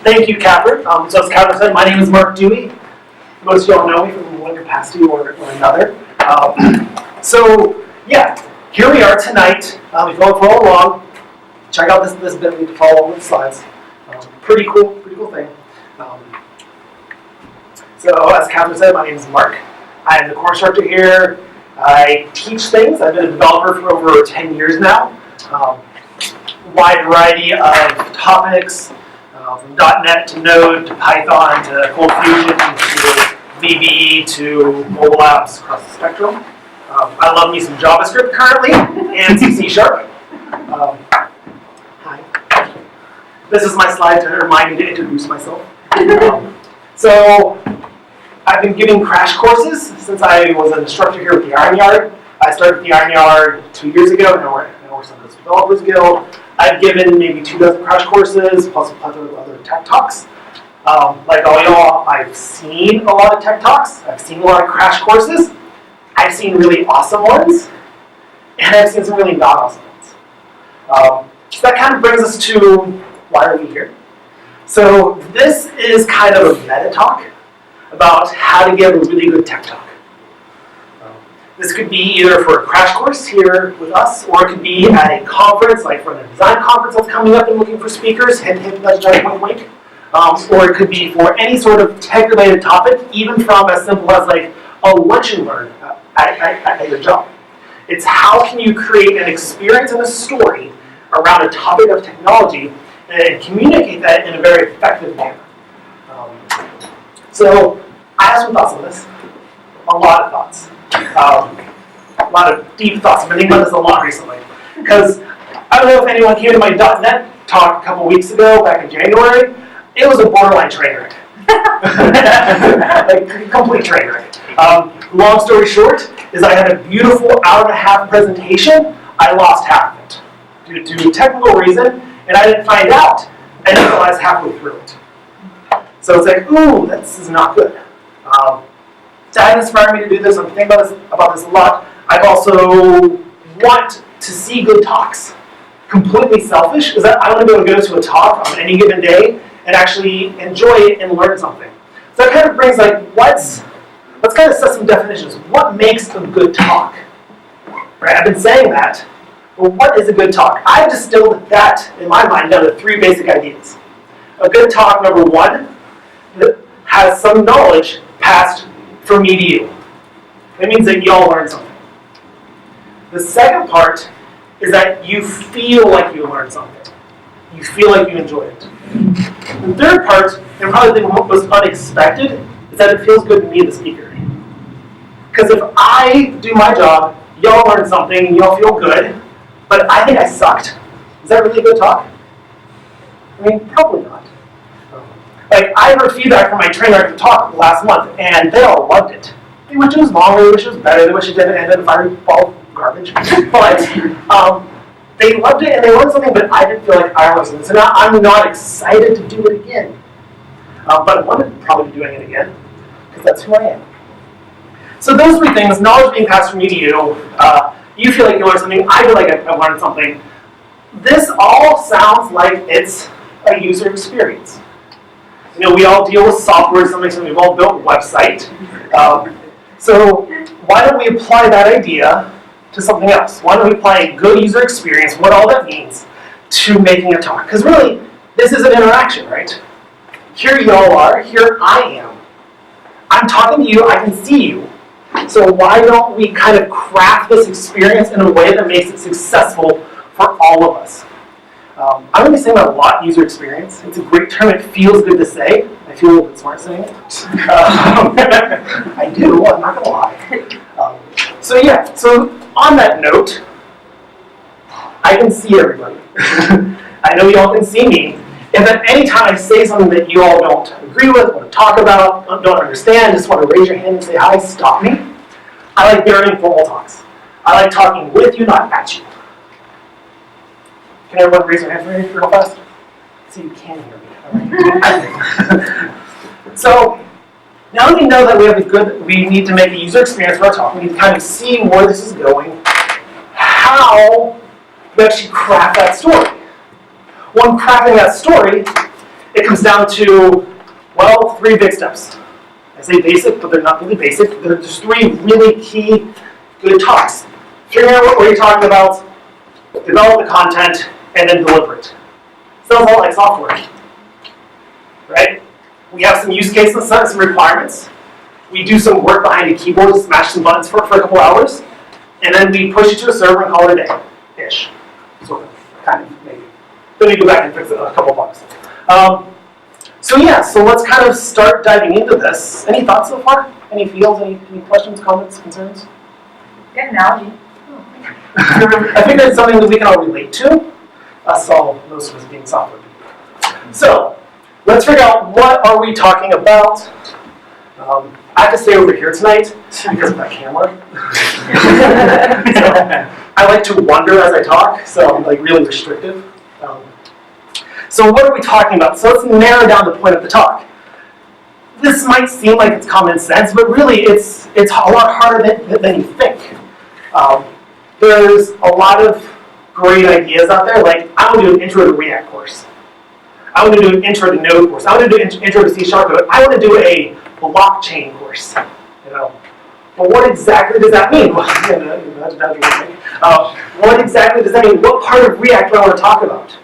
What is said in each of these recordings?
Thank you, Catherine. So as Catherine said, my name is Mark Dewey. Most of y'all know me from one capacity or another. Here we are tonight. If you want to follow along, check out this bit to follow along with the slides. Pretty cool thing. So as Catherine said, my name is Mark. I am the course director here. I teach things. I've been a developer for over 10 years now. Wide variety of topics, from .NET to Node to Python to Cold Fusion to VB to mobile apps across the spectrum. I love me some JavaScript currently and some C#. Hi. This is my slide to remind me to introduce myself. So I've been giving crash courses since I was an instructor here at the Iron Yard. I started at the Iron Yard 2 years ago, and I work on this Developers Guild. I've given maybe 2 dozen crash courses, plus a plethora of other tech talks. Like all y'all, I've seen a lot of tech talks. I've seen a lot of crash courses. I've seen really awesome ones, and I've seen some really not awesome ones. So that kind of brings us to why are we here? So this is kind of a meta talk about how to give a really good tech talk. This could be either for a crash course here with us, or it could be at a conference, like for a design conference that's coming up and looking for speakers, hint, hint, nudge, nudge, wink, wink. Or it could be for any sort of tech-related topic, even from as simple as like a lunch and learn at your job. It's how can you create an experience and a story around a topic of technology and communicate that in a very effective manner. So I have some thoughts on this, a lot of thoughts. A lot of deep thoughts. I've been thinking about this a lot recently. Because I don't know if anyone came to my .NET talk a couple weeks ago, back in January. It was a borderline train wreck. Like, complete train wreck. Long story short is I had a beautiful hour-and-a-half presentation. I lost half of it due to a technical reason, and I didn't find out. I didn't realize halfway through it. So it's like, ooh, this is not good. That inspired me to do this. I'm thinking about this a lot. I've also want to see good talks. Completely selfish, is that I want to be able to go to a talk on any given day and actually enjoy it and learn something. So that kind of brings like, let's kind of set some definitions. What makes a good talk? Right? I've been saying that. Well, what is a good talk? I've distilled that, in my mind, down to 3 basic ideas. A good talk, number 1, has some knowledge passed from me to you. It means that you all learned something. The second part is that you feel like you learned something. You feel like you enjoy it. The third part, and probably the most unexpected, is that it feels good to me, the speaker. Because if I do my job, y'all learn something, and y'all feel good, but I think I sucked. Is that really a good talk? I mean, probably not. Like, I heard feedback from my trainer at the talk last month, and they all loved it. They wish it was longer, they wish it was better, they wish it didn't end in a fiery ball of garbage. But they loved it, and they learned something, but I didn't feel like I learned something. So now I'm not excited to do it again. But I want to probably be doing it again, because that's who I am. So those 3 things, knowledge being passed from me to you, you feel like you learned something, I feel like I learned something. This all sounds like it's a user experience. You know, we all deal with software to some extent. We've all built a website. So why don't we apply that idea to something else? Why don't we apply a good user experience, what all that means, to making a talk? Because really, this is an interaction, right? Here you all are. Here I am. I'm talking to you. I can see you. So why don't we kind of craft this experience in a way that makes it successful for all of us? I'm going to be saying that a lot, user experience. It's a great term. It feels good to say. I feel a little bit smart saying it. I do. I'm not going to lie. So on that note, I can see everybody. I know you all can see me. If at any time I say something that you all don't agree with, want to talk about, don't understand, just want to raise your hand and say hi, stop me. I like very informal talks. I like talking with you, not at you. Can everyone raise their hand for me real fast? So you can hear me. So now that we know that we need to make a user experience for our talk, we need to kind of see where this is going, how we actually craft that story. One crafting that story it comes down to, well, 3 big steps. I say basic, but they're not really basic. There's 3 really key good talks. Figure out what you're talking about, develop the content, and then deliver it. Sounds a lot like software, right? We have some use cases, some requirements. We do some work behind a keyboard to smash some buttons for a couple hours, and then we push it to a server and call it a day-ish. Sort of, kind of, maybe. Then we go back and fix a couple bugs. So let's kind of start diving into this. Any thoughts so far? Any feels? Any questions, comments, concerns? Good analogy. I think that's something that we can all relate to. Us all, most of us being software people. So let's figure out what are we talking about. I have to stay over here tonight because of my camera. So, I like to wander as I talk, so I'm like really restrictive. So what are we talking about? So let's narrow down the point of the talk. This might seem like it's common sense, but really it's a lot harder than you think. There's a lot of great ideas out there, like I want to do an intro to React course. I want to do an intro to Node course. I want to do an intro to C#. I want to do a blockchain course. But what exactly does that mean? What exactly does that mean? What part of React do I want to talk about?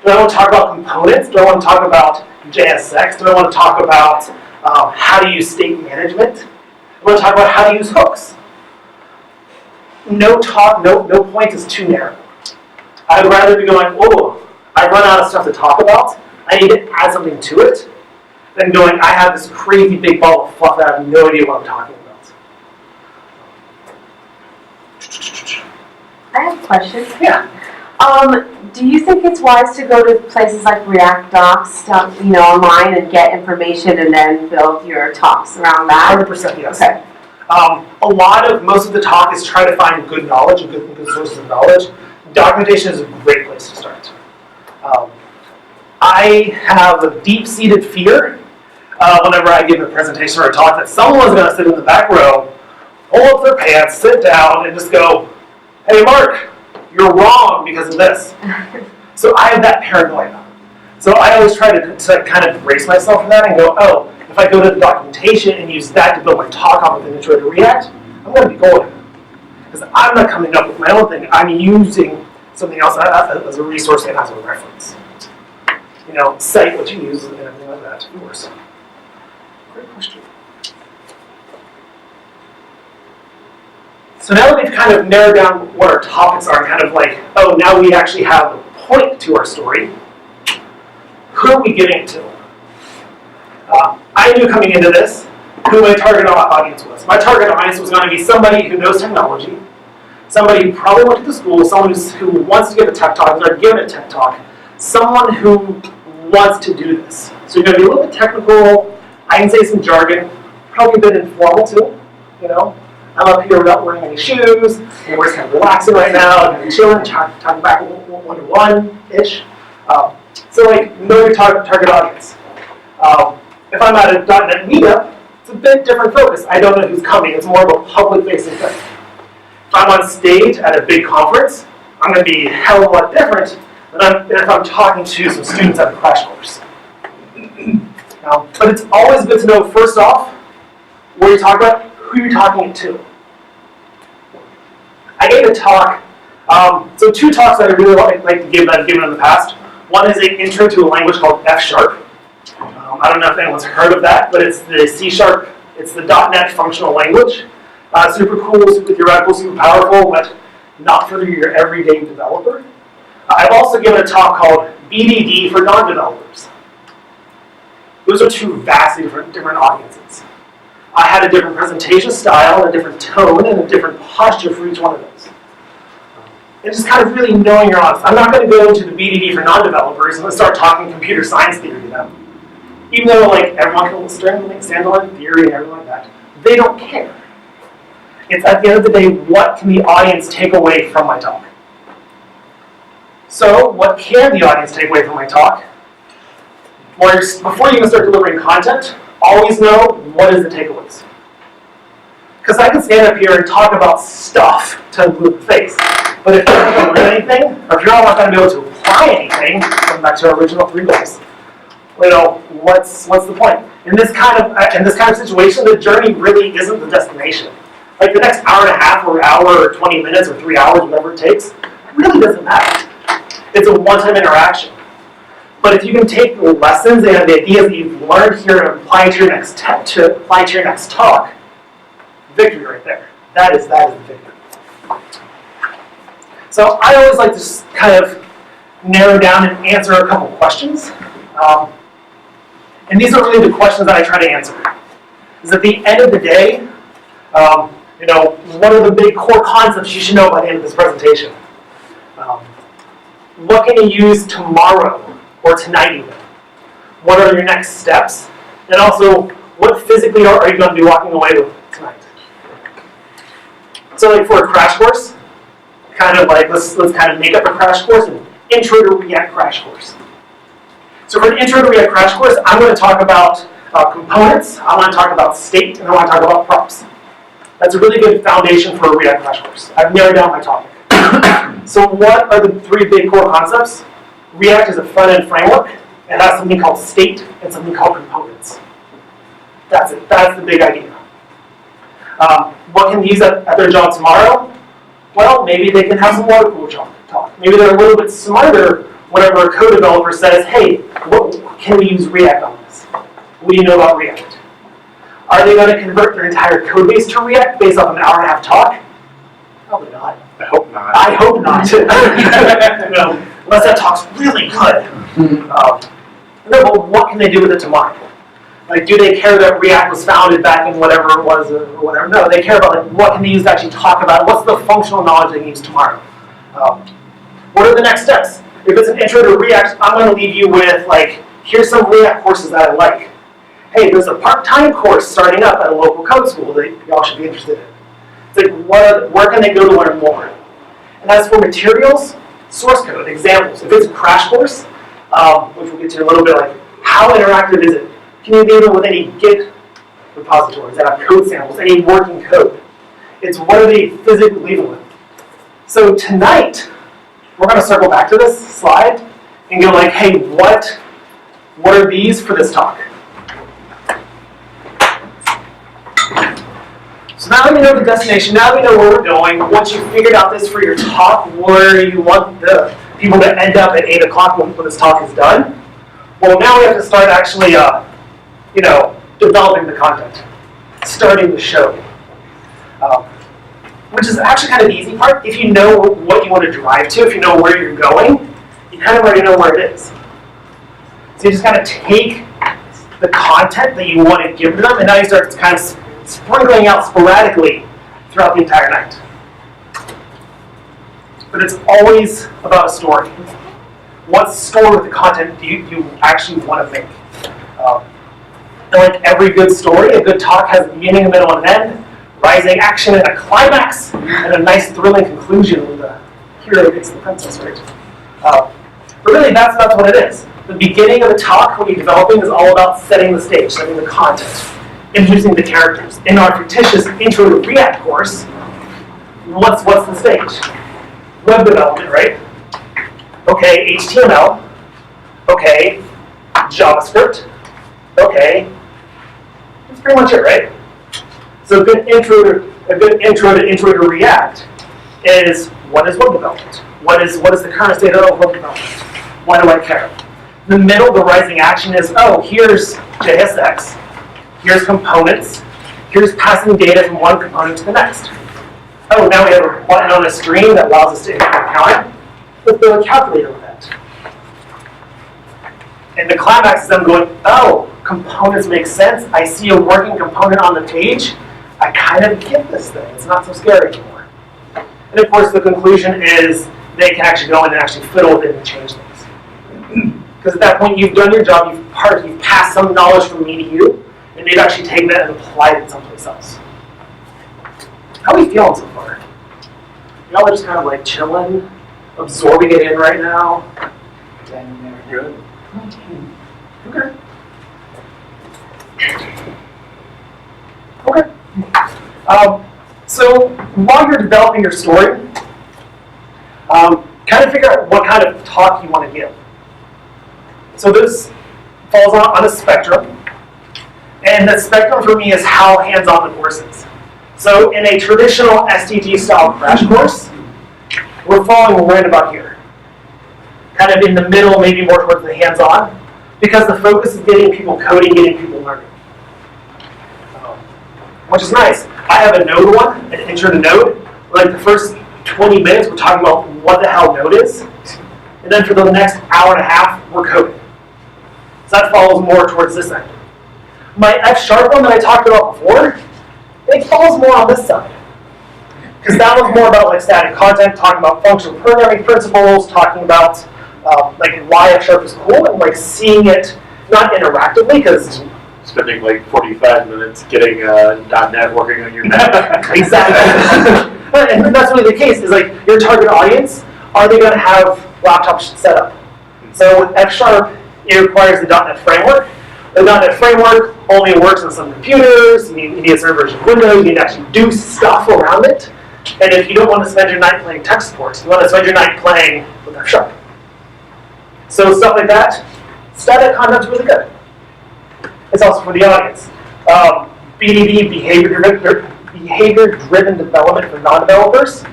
Do I want to talk about components? Do I want to talk about JSX? Do I want to talk about how to use state management? Do I want to talk about how to use hooks? No point is too narrow. I'd rather be going, oh, I run out of stuff to talk about. I need to add something to it. Than going, I have this crazy big ball of fluff that I have no idea what I'm talking about. I have a question. Yeah. Do you think it's wise to go to places like React Docs, online and get information and then build your talks around that? 100% yes. Okay. Most of the talk is try to find good knowledge and good sources of knowledge. Documentation is a great place to start. I have a deep-seated fear whenever I give a presentation or a talk that someone's going to sit in the back row, pull up their pants, sit down, and just go, hey, Mark, you're wrong because of this. So I have that paranoia. So I always try to kind of brace myself for that and go, oh, if I go to the documentation and use that to build my talk on with an intro to React, I'm going to be golden. Because I'm not coming up with my own thing. I'm using something else as a resource and as a reference. Cite what you use and everything like that, of course. Great question. So now that we've kind of narrowed down what our topics are, kind of like, oh, now we actually have a point to our story, who are we giving it to? I knew coming into this who my target audience was. My target audience was going to be somebody who knows technology, somebody who probably went to the school, someone who wants to give a tech talk, or given a tech talk, someone who wants to do this. So you're going to be a little bit technical. I can say some jargon, probably a bit informal too. I'm up here without wearing any shoes, and we're just kind of relaxing right now, and chilling, talking back one-to-one-ish. So know your target audience. If I'm at a .NET meetup, it's a bit different focus. I don't know who's coming. It's more of a public-facing thing. If I'm on stage at a big conference, I'm going to be a hell of a lot different than if I'm talking to some students at a crash course. But it's always good to know, first off, what you're talking about, who you're talking it to. I gave a talk, so 2 talks that I really like to give that I've given in the past. One is an intro to a language called F#. I don't know if anyone's heard of that, but it's the C#, it's the .NET functional language. Super cool, super theoretical, super powerful, but not for your everyday developer. I've also given a talk called BDD for non-developers. Those are 2 vastly different audiences. I had a different presentation style, a different tone, and a different posture for each one of those. And just kind of really knowing your audience. I'm not going to go into the BDD for non-developers and start talking computer science theory to them. Even though everyone can stand on theory and everything like that, they don't care. It's at the end of the day, what can the audience take away from my talk? So, what can the audience take away from my talk? Before you even start delivering content, always know what is the takeaways. Because I can stand up here and talk about stuff to include the face. But if you're not going to learn anything, or if you're not going to be able to apply anything, going back to our original 3 goals, What's the point? In this kind of situation, the journey really isn't the destination. Like the next hour and a half or hour or 20 minutes or 3 hours, whatever it takes, really doesn't matter. It's a one-time interaction. But if you can take the lessons and the ideas that you've learned here and apply to your next talk, victory right there. That is the victory. So I always like to just kind of narrow down and answer a couple questions. And these are really the questions that I try to answer. Is at the end of the day, what are the big core concepts you should know by the end of this presentation? What can you use tomorrow or tonight even? What are your next steps? And also, what physically are you going to be walking away with tonight? So like for a crash course, kind of like, let's kind of make up a crash course, an intro to React crash course. So for an intro to React crash course, I'm going to talk about components, I want to talk about state, and I want to talk about props. That's a really good foundation for a React crash course. I've narrowed down my topic. So what are the three big core concepts? React is a front-end framework. It has something called state and something called components. That's it. That's the big idea. What can they use at their job tomorrow? Well, maybe they can have some water cooler talk. Maybe they're a little bit smarter whenever a code developer says, hey, can we use React on this? What do you know about React? Are they going to convert their entire code base to React based off an hour and a half talk? Probably not. I hope not. I hope not. Unless that talk's really good. No, but what can they do with it tomorrow? Like, do they care that React was founded back in whatever it was or whatever? No, they care about what can they use to actually talk about it. What's the functional knowledge they use tomorrow? What are the next steps? If it's an intro to React, I'm going to leave you with, here's some React courses that I like. Hey, there's a part-time course starting up at a local code school that y'all should be interested in. It's like, where can they go to learn more? And as for materials, source code, examples. If it's a crash course, which we'll get to in a little bit, how interactive is it? Can you enable with any Git repositories that have code samples, any working code? It's what are they physically leaving with? So tonight, we're going to circle back to this slide and go hey, what are these for this talk? So now that we know the destination, now that we know where we're going, once you've figured out this for your talk, where you want the people to end up at 8 o'clock when this talk is done, well, now we have to start actually, developing the content, starting the show, which is actually kind of the easy part. If you know what you want to drive to, if you know where you're going, you kind of already know where it is. So you just kind of take the content that you want to give to them, and now you start kind of sprinkling out sporadically throughout the entire night. But it's always about a story. What story with the content do you actually want to make? And like every good story, a good talk has a beginning, a middle, and an end, rising action, and a climax, and a nice thrilling conclusion with the hero gets the princess, right? But really, that's what it is. The beginning of the talk, when you're developing, is all about setting the stage, setting the content, introducing the characters. In our fictitious Intro to React course, what's the stage? Web development, right? Okay, HTML. Okay, JavaScript. Okay, that's pretty much it, right? So a good intro to React is what is web development? What is the current state of web development? Why do I care? In the middle, the rising action is, here's JSX, here's components, here's passing data from one component to the next. Now we have a button on a screen that allows us to input a counter. Let's build a calculator with that. And the climax is them going, components make sense. I see a working component on the page. I kind of get this thing. It's not so scary anymore. And of course, the conclusion is they can actually go in and actually fiddle with it and change things. Because at that point, you've done your job. You've passed some knowledge from me to you, and they've actually taken that and applied it someplace else. How are we feeling so far? Y'all are just kind of chilling, absorbing it in right now. Good. Okay. Okay. So while you're developing your story, kind of figure out what kind of talk you want to give. So there's falls on a spectrum. And the spectrum for me is how hands-on the course is. So in a traditional STG style crash course, we're falling right about here. Kind of in the middle, maybe more towards the hands-on, because the focus is getting people coding, getting people learning. Which is nice. I have a Node one, an intro to Node. Like the first 20 minutes, we're talking about what the hell Node is. And then for the next hour and a half, we're coding. So that follows more towards this end. My F# one that I talked about before, it falls more on this side. Because that one's more about like static content, talking about functional programming principles, talking about like why F# is cool, and like seeing it not interactively, because spending like 45 minutes getting .NET working on your Mac. exactly. And that's really the case, is like your target audience, are they going to have laptops set up? So with F#, it requires the .NET framework. The .NET framework only works on some computers. You need a certain version of Windows. You need to actually do stuff around it. And if you don't want to spend your night playing tech support, you want to spend your night playing with F#. So stuff like that, static content's really good. It's also for the audience. BDD, behavior-driven development for non-developers,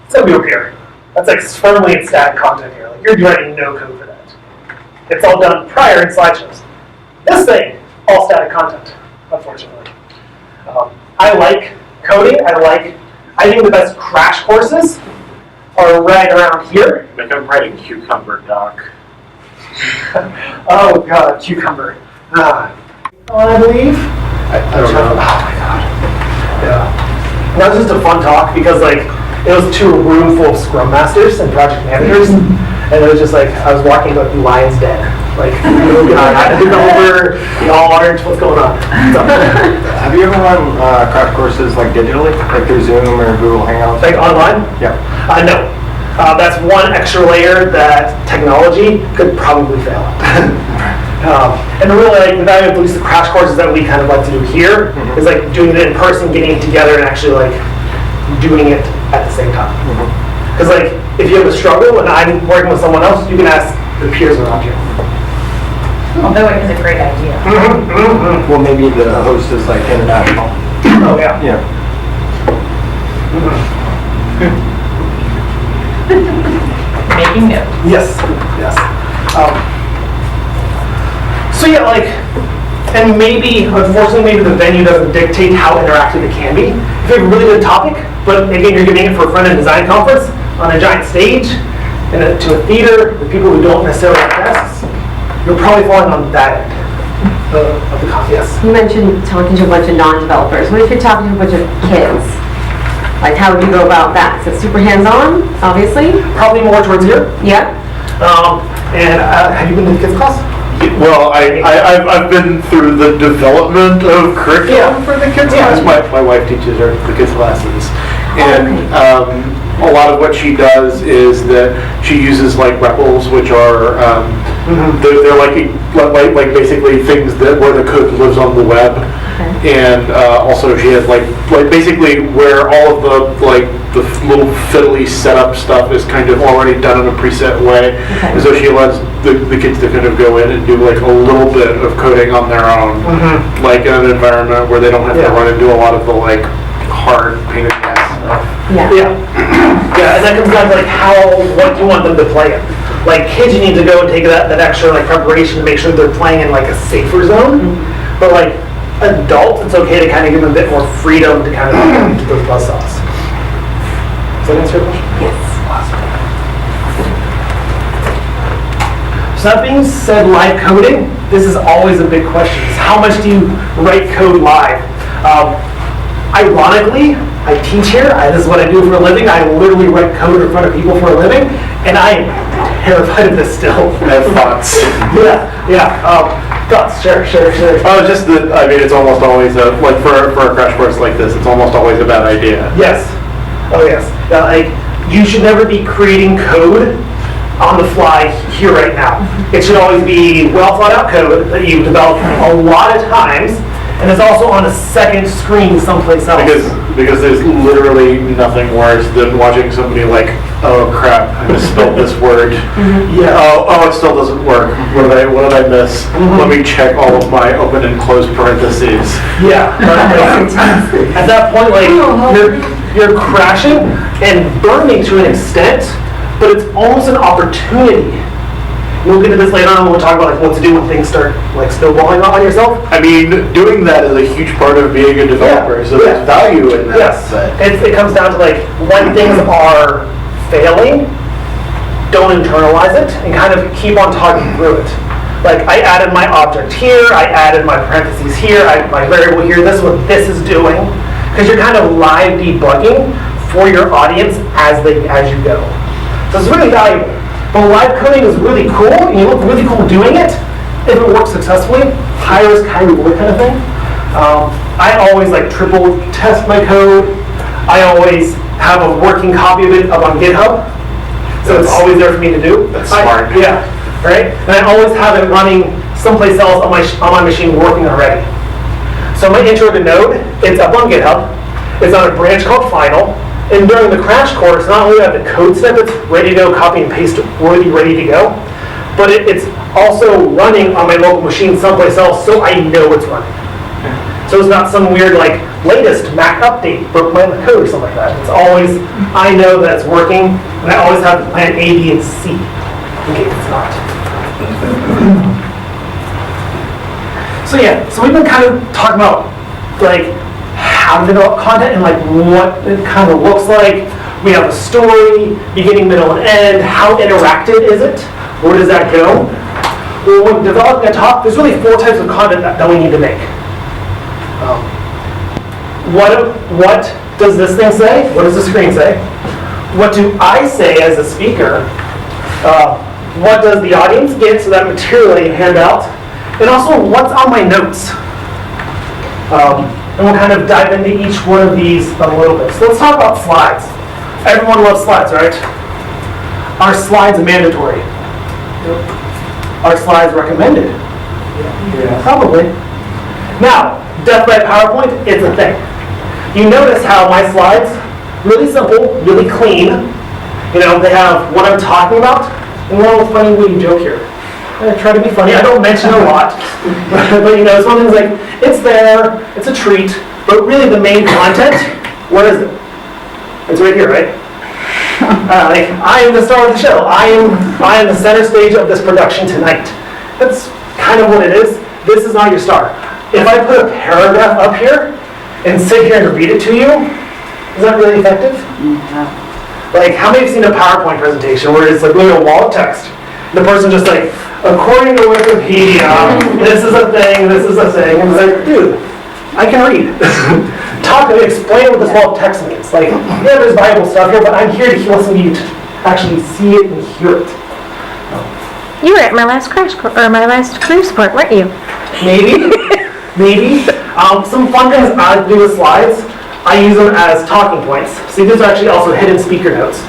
it's going to be over here. That's like firmly in static content here. Like you're writing no code for that. It's all done prior in slideshows. This thing, all static content, unfortunately. I like coding. I think the best crash courses are right around here. Like I'm writing Cucumber doc. Oh god, Cucumber. I believe. I don't know. Oh my god. Yeah. That was just a fun talk because like it was to a room full of Scrum Masters and project managers, and it was just like I was walking like the lion's den. Like, oh god, I'm a developer, y'all aren't, what's going on? So, Have you ever run crash courses like digitally, like through Zoom or Google Hangouts? like online? Yeah. No. That's one extra layer that technology could probably fail. And really, like, the value of at least the crash courses that we kind of like to do here is like doing it in person, getting it together, and actually like doing it at the same time. Because like, if you have a struggle and I'm working with someone else, you can ask the peers around you. Although it is a great idea. Well, maybe the host is like international. Oh yeah. Yeah. Making notes. Yes. Yes. So yeah, like, and maybe, unfortunately, maybe the venue doesn't dictate how interactive it can be. If you have a really good topic, but again, you're giving it for a front-end design conference on a giant stage, and to a theater, the people who don't necessarily have desks, you're probably falling on that end of the conference. Yes. You mentioned talking to a bunch of non-developers. What if you're talking to a bunch of kids? Like, how would you go about that? So super hands-on, obviously? Probably more towards here. Yeah. And have you been to the kids' class? Well, I've been through the development of curriculum for the kids class. My wife teaches the kids classes, and a lot of what she does is that she uses like REPLs, which are they're like basically things that where the code lives on the web, and also she has like basically where all of the the little fiddly setup stuff is kind of already done in a preset way, and so she allows the kids to kind of go in and do like a little bit of coding on their own, like in an environment where they don't have to run and do a lot of the like hard pain in the ass stuff. Yeah, and that comes down to like what do you want them to play in? Like kids, you need to go and take that extra like preparation to make sure they're playing in like a safer zone. But like adults, it's okay to kind of give them a bit more freedom to kind of get into those buzzsaws. Does that answer your question? Yes. Awesome. So that being said, live coding, this is always a big question. Is how much do you write code live? Ironically, I teach here. This is what I do for a living. I literally write code in front of people for a living, and I am terrified of this still. I have thoughts. Thoughts, sure. Oh, just that, I mean, it's almost always like for a crash course like this, it's almost always a bad idea. Yes. Oh, yes. Like, you should never be creating code on the fly here right now. It should always be well thought out code that you've developed a lot of times, and it's also on a second screen someplace else. Because there's literally nothing worse than watching somebody like oh crap, I misspelled this word. Yeah. Oh, it still doesn't work. What did I miss? Let me check all of my open and closed parentheses. Yeah. At that point, like, you're crashing and burning to an extent, but it's almost an opportunity. We'll get to this later on when we'll talk about like what to do when things start like snowballing on yourself. I mean, doing that is a huge part of being a developer, so there's value in that. Yes. It comes down to like when things are failing, don't internalize it and kind of keep on talking through it. Like I added my object here, I added my parentheses here, my variable here, this is what this is doing. Because you're kind of live debugging for your audience as you go. So it's really valuable. But live coding is really cool, and you look really cool doing it. If it works successfully, high risk, high reward kind of thing. I always like triple test my code. I always have a working copy of it up on GitHub. So it's always there for me to do. That's smart. Yeah, right? And I always have it running someplace else on my machine working already. So my intro to Node, it's up on GitHub. It's on a branch called Final. And during the crash course, not only do I have the code snippets ready to go, copy and paste worthy, ready to go, but it's also running on my local machine someplace else, so I know it's running. So it's not some weird like latest Mac update broke my code or something like that. It's always, I know that it's working, and I always have plan A, B, and C in case it's not. So yeah, so we've been kind of talking about like how to develop content and like what it kind of looks like. We have a story, beginning, middle, and end. How interactive is it? Where does that go? Well, when developing a talk, there's really 4 types of content that we need to make. What does this thing say? What does the screen say? What do I say as a speaker? What does the audience get, so that material that you hand out? And also, what's on my notes? And we'll kind of dive into each one of these a little bit. So let's talk about slides. Everyone loves slides, right? Are slides mandatory? Are slides recommended? Yeah. Probably. Now, death by PowerPoint, it's a thing. You notice how my slides, really simple, really clean. You know, they have what I'm talking about, and one little funny witty joke here. I try to be funny. I don't mention a lot, but you know, it's one of those like, it's there, it's a treat, but really the main content, what is it? It's right here, right? Like, I am the star of the show. I am the center stage of this production tonight. That's kind of what it is. This is not your star. If I put a paragraph up here and sit here and read it to you, is that really effective? Like, how many have seen a PowerPoint presentation where it's like literally a wall of text? The person just like, according to Wikipedia, this is a thing, this is a thing. And it's like, dude, I can read. Talk to me, explain what this wall of text means. Like, yeah, there's Bible stuff here, but I'm here to listen to you to actually see it and hear it. You were at my last crash course, or my last career support, weren't you? Maybe, maybe. Some fun things I do with slides, I use them as talking points. See, these are actually also hidden speaker notes.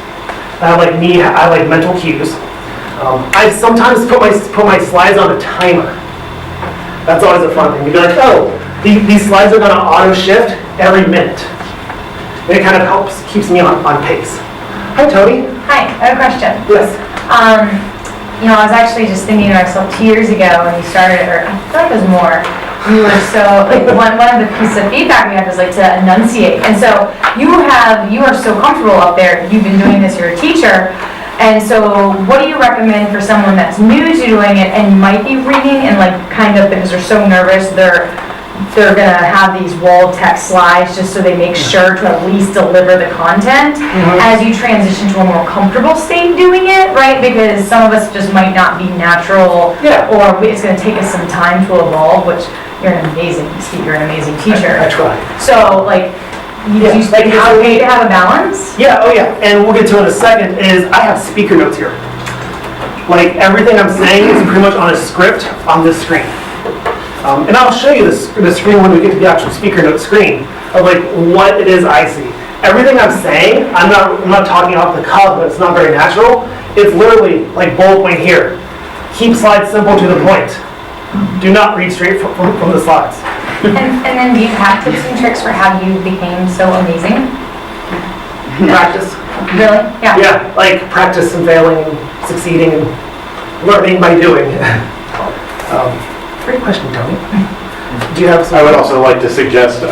I like mental cues. I sometimes put my slides on a timer. That's always a fun thing. You'd be like, oh, these slides are going to auto shift every minute. And it kind of keeps me on pace. Hi, Tony. Hi, I have a question. Yes. You know, I was actually just thinking to myself 2 years ago when you started, or I feel like it was more, you were so, like, one of the pieces of feedback we had was like to enunciate. And so you are so comfortable up there, you've been doing this, you're a teacher. And so what do you recommend for someone that's new to doing it and might be reading and like kind of, because they're so nervous, they're gonna have these wall text slides just so they make sure to at least deliver the content as you transition to a more comfortable state doing it, right? Because some of us just might not be natural, or it's gonna take us some time to evolve, which you're an amazing speaker, an amazing teacher. I try. So like, you think it's okay to have a balance? Yeah, oh yeah, and we'll get to it in a second, is I have speaker notes here. Like, everything I'm saying is pretty much on a script on this screen. And I'll show you the screen when we get to the actual speaker note screen of like what it is I see. Everything I'm saying, I'm not talking off the cuff, but it's not very natural. It's literally like bullet point here. Keep slides simple to the point. Do not read straight from the slides. And then do you have tips and tricks for how you became so amazing? Practice. Really? Yeah. Yeah, like practice and failing and succeeding and learning by doing. Great question, Tony. Do you have some? I would also like to suggest,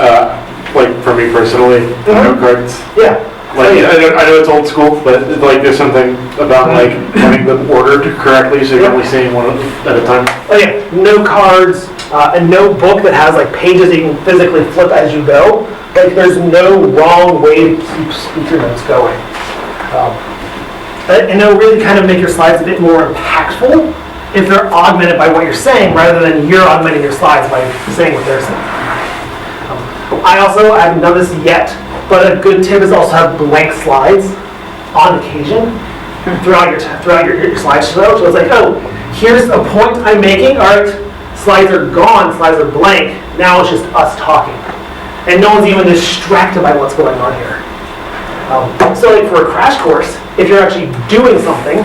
like for me personally, note cards. Yeah. Like, I know it's old school, but like there's something about like having them ordered correctly so you're only seeing one at a time. Oh yeah, no cards, a notebook that has like pages that you can physically flip as you go. Like there's no wrong way to keep speaker notes going. And it'll really kind of make your slides a bit more impactful if they're augmented by what you're saying rather than you're augmenting your slides by saying what they're saying. I haven't done this yet, but a good tip is also have blank slides on occasion throughout your slideshow. So it's like, oh, here's a point I'm making. All right, slides are gone, slides are blank. Now it's just us talking. And no one's even distracted by what's going on here. So like for a crash course, if you're actually doing something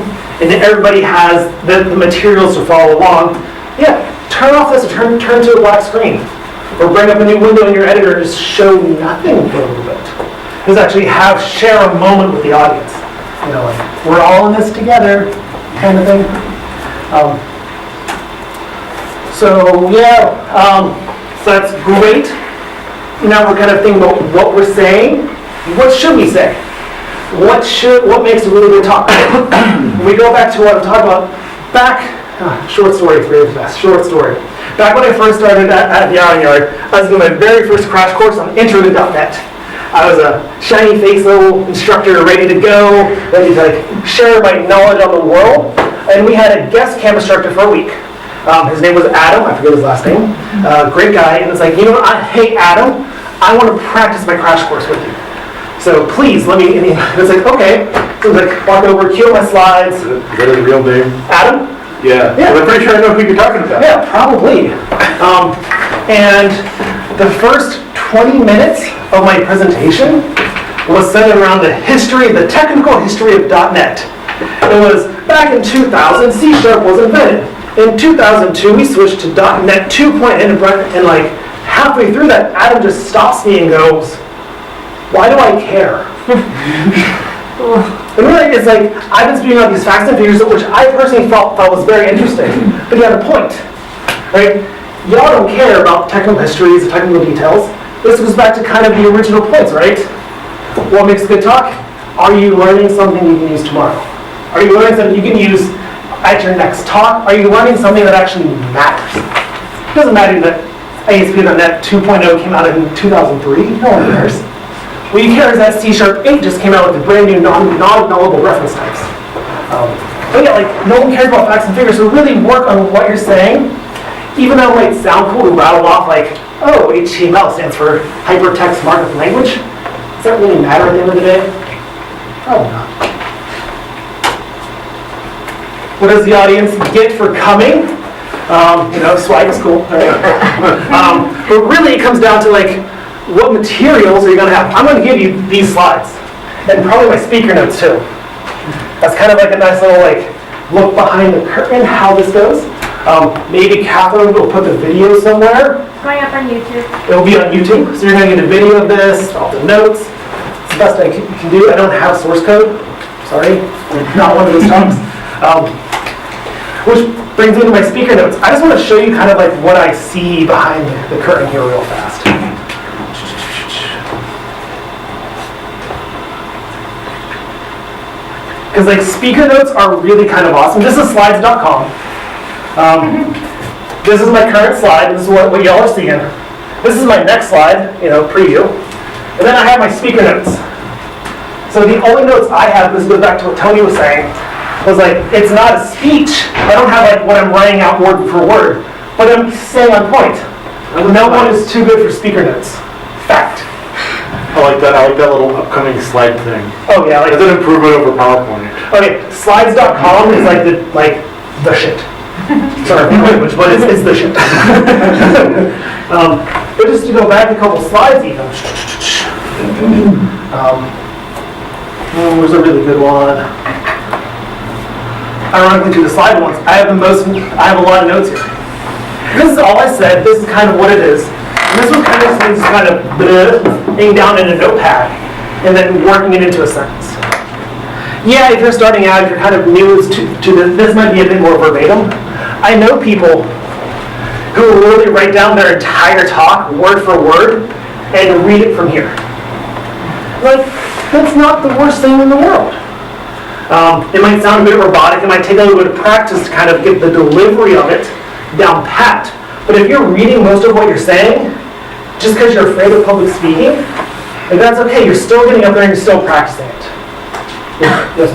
and everybody has the materials to follow along, yeah, turn off this or turn to a black screen. Or bring up a new window in your editor and just show nothing for a little bit. Just actually share a moment with the audience. You know, like, we're all in this together, kind of thing. So that's great. Now we're kind of thinking about what we're saying. What should we say? What makes a really good talk? When we go back to what I'm talking about, short story for you, short story. Back when I first started at the Iron Yard, I was doing my very first crash course on Intro-to.net. I was a shiny face little instructor ready to go, ready to like share my knowledge on the world. And we had a guest camp instructor for a week. His name was Adam, I forget his last name. Great guy, and it's like, you know what, hey Adam, I want to practice my crash course with you. So please, let me, and it's like, okay. So it's like, walk over, cue my slides. Is that his real name? Adam? Yeah. Well, I'm pretty sure I know who you're talking about. Yeah, probably. And the first 20 minutes of my presentation was centered around the technical history of .NET. It was back in 2000, C# was invented. In 2002, we switched to .NET 2.0, and like halfway through that, Adam just stops me and goes, "Why do I care?" And really, it's like, I've been speaking about these facts and figures, which I personally thought was very interesting, but he had a point, right? Y'all don't care about technical histories, the technical details. This goes back to kind of the original points, right? What makes a good talk? Are you learning something you can use tomorrow? Are you learning something you can use at your next talk? Are you learning something that actually matters? It doesn't matter that ASP.NET 2.0 came out in 2003. No one cares. What you care is that C# 8 just came out with the brand new non-nullable reference types. But yeah, like, no one cares about facts and figures, so really work on what you're saying. Even though it might sound cool to rattle off like, oh, HTML stands for Hypertext Markup Language. Does that really matter at the end of the day? Probably not. What does the audience get for coming? Swag is cool. But really it comes down to like, what materials are you going to have? I'm going to give you these slides, and probably my speaker notes too. That's kind of like a nice little like look behind the curtain how this goes. Maybe Catherine will put the video somewhere. Going up on YouTube. It'll be on YouTube, so you're going to get a video of this, all the notes. It's the best I can do. I don't have source code. Sorry, not one of those talks. Which brings me to my speaker notes. I just want to show you kind of like what I see behind the curtain here real fast. Because like speaker notes are really kind of awesome. This is slides.com. This is my current slide. This is what y'all are seeing. This is my next slide, preview. And then I have my speaker notes. So the only notes I have, this goes back to what Tony was saying, was like, it's not a speech. I don't have like what I'm writing out word for word, but I'm saying on point. No one is too good for speaker notes. Fact. I like that little upcoming slide thing. Oh yeah, like It's an improvement over PowerPoint. okay, slides.com is like the shit. Sorry for the language, but it's the shit. But just to go back a couple slides even. Where's a really good one? Ironically, to the slide ones, I have a lot of notes here. This is all I said. This is kind of what it is. And this one kind of just kind of being down in a notepad and then working it into a sentence. Yeah, if you're starting out, if you're kind of new to this might be a bit more verbatim. I know people who will literally write down their entire talk, word for word, and read it from here. Like, that's not the worst thing in the world. It might sound a bit robotic, it might take a little bit of practice to kind of get the delivery of it down pat. But if you're reading most of what you're saying, just because you're afraid of public speaking, like that's okay, you're still getting up there and you're still practicing it. Yes,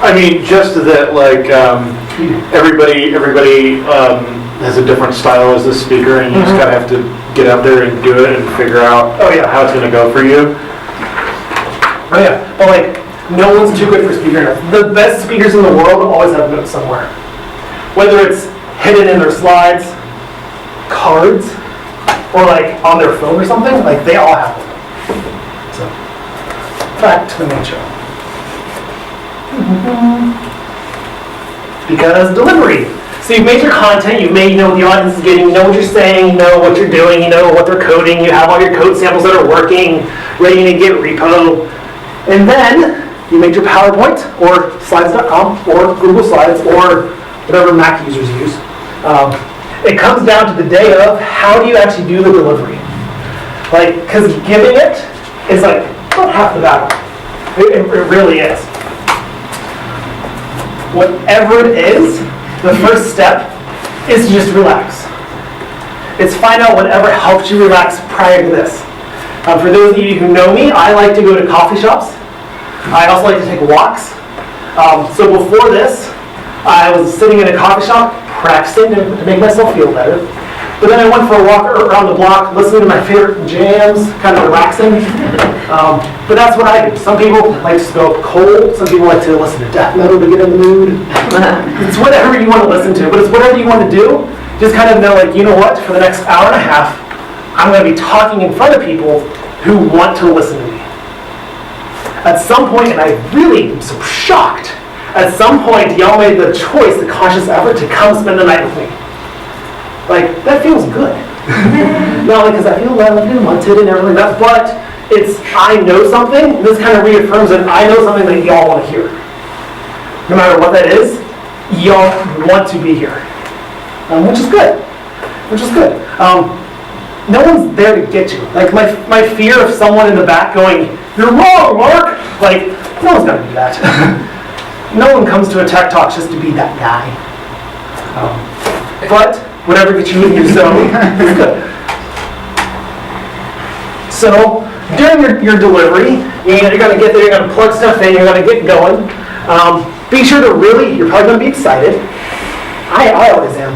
I mean, just that, like, everybody has a different style as a speaker, and you just gotta have to get out there and do it and figure out how it's gonna go for you. Oh yeah, but like, no one's too good for speaker notes. The best speakers in the world always have notes somewhere. Whether it's hidden in their slides, cards, or like on their phone or something, like they all have them. So, back to the main show. Because delivery. So you've made your content, you know what the audience is getting, you know what you're saying, you know what you're doing, you know what they're coding, you have all your code samples that are working, ready to get repo. And then you make your PowerPoint or slides.com or Google Slides or whatever Mac users use. It comes down to the day of how do you actually do the delivery. Like, because giving it is like about half the battle. It really is. Whatever it is, the first step is to just relax. It's find out whatever helps you relax prior to this. For those of you who know me, I like to go to coffee shops. I also like to take walks. So before this, I was sitting in a coffee shop practicing to make myself feel better. But then I went for a walk around the block, listening to my favorite jams, kind of relaxing. But that's what I do. Some people like to go cold. Some people like to listen to death metal to get in the mood. It's whatever you want to listen to, but it's whatever you want to do. Just kind of know, like, you know what? For the next hour and a half, I'm going to be talking in front of people who want to listen to me. At some point, and I really am so shocked, at some point, y'all made the choice, the conscious effort to come spend the night with me. Like, that feels good. Not only because I feel loved and wanted and everything else, but it's, I know something, and this kind of reaffirms that I know something that y'all want to hear. No matter what that is, y'all want to be here. Which is good. Which is good. No one's there to get you. Like, my fear of someone in the back going, "You're wrong, Mark!" Like, no one's going to do that. No one comes to a tech talk just to be that guy. But whatever gets you in your zone is good. So during your delivery, you're going to get there, you're going to plug stuff in, you're going to get going. Be sure to you're probably going to be excited. I always am.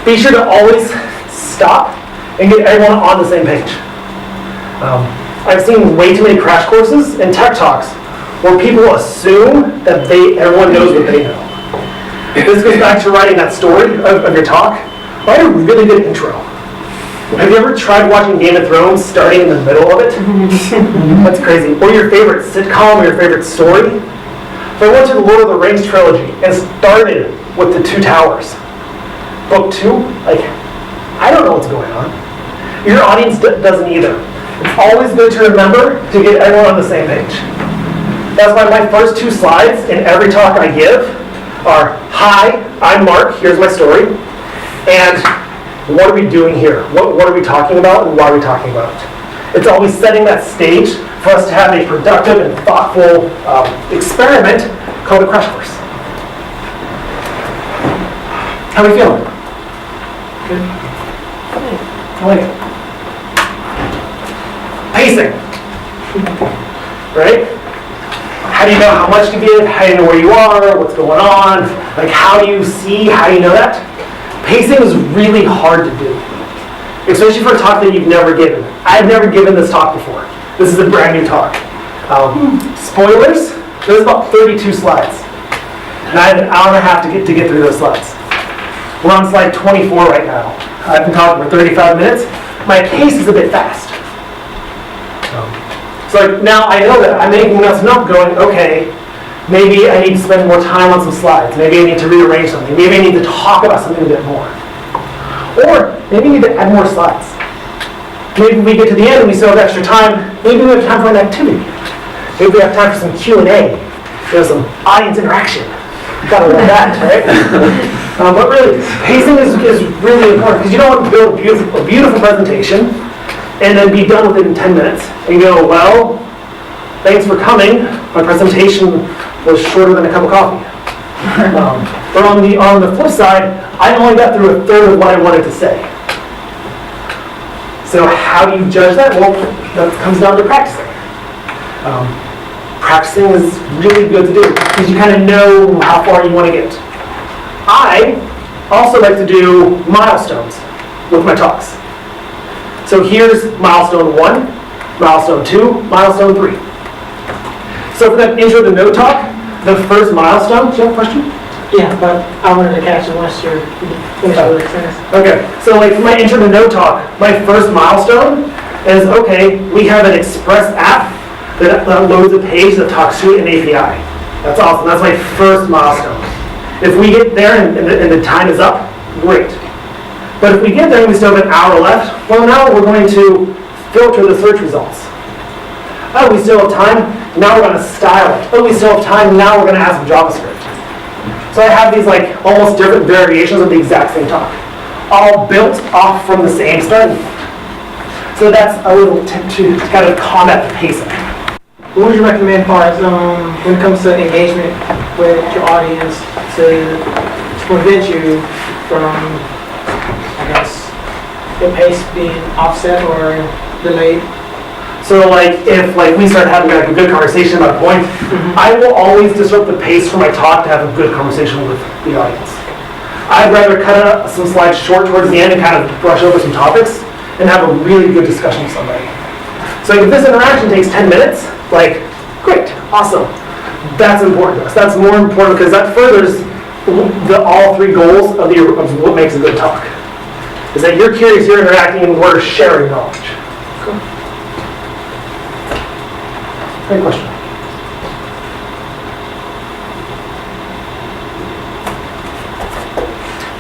Be sure to always stop and get everyone on the same page. I've seen way too many crash courses and tech talks where people assume that everyone knows what they know. This goes back to writing that story of your talk. Write a really good intro. Have you ever tried watching Game of Thrones starting in the middle of it? That's crazy. Or your favorite sitcom or your favorite story? If I went to the Lord of the Rings trilogy and started with the Two Towers, book 2, like, I don't know what's going on. Your audience doesn't either. It's always good to remember to get everyone on the same page. That's why my first 2 slides in every talk I give are, "Hi, I'm Mark, here's my story," and what are we doing here? What are we talking about, and why are we talking about it? It's always setting that stage for us to have a productive and thoughtful experiment called a crash course. How are we feeling? Good? I like it. Pacing. Right? How do you know how much to give? How do you know where you are? What's going on? Like, how do you see? How do you know that? Pacing is really hard to do, especially for a talk that you've never given. I've never given this talk before. This is a brand new talk. Spoilers, there's about 32 slides. And I have an hour and a half to get through those slides. We're on slide 24 right now. I've been talking for 35 minutes. My pace is a bit fast. So like, now I know that I'm making nothing up going, okay, maybe I need to spend more time on some slides. Maybe I need to rearrange something. Maybe I need to talk about something a bit more. Or maybe I need to add more slides. Maybe we get to the end and we still have extra time. Maybe we have time for an activity. Maybe we have time for some Q&A. there's some audience interaction. Gotta love that, right? But really, pacing is really important because you don't want to build a beautiful presentation and then be done within 10 minutes and go, well, thanks for coming. My presentation was shorter than a cup of coffee. But on the flip side, I only got through a third of what I wanted to say. So how do you judge that? Well, that comes down to practicing. Practicing is really good to do because you kind of know how far you want to get. I also like to do milestones with my talks. So here's milestone 1, milestone 2, milestone 3. So for that intro to no talk, the first milestone, do you have a question? Yeah, but I wanted to catch it once you're finished with the sentence. Okay, so like for my intro to no talk, my first milestone is, okay, we have an Express app that loads a page that talks to an API. That's awesome, that's my first milestone. If we get there and the time is up, great. But if we get there and we still have an hour left, well now we're going to filter the search results. Oh, we still have time, now we're going to style it. Oh, we still have time, now we're going to add some JavaScript. So I have these like almost different variations of the exact same talk, all built off from the same starting point. So that's a little tip to kind of combat the pacing. What would you recommend for us when it comes to engagement with your audience to prevent you from, I guess, your pace being offset or delayed? So like if like we start having like a good conversation about a point, I will always disrupt the pace for my talk to have a good conversation with the audience. I'd rather cut some slides short towards the end and kind of brush over some topics and have a really good discussion with somebody. So if this interaction takes 10 minutes, like, great, awesome. That's important to us. That's more important because that furthers all 3 goals of what makes a good talk. Is that you're curious, you're interacting, and we're sharing knowledge. Cool. Great question.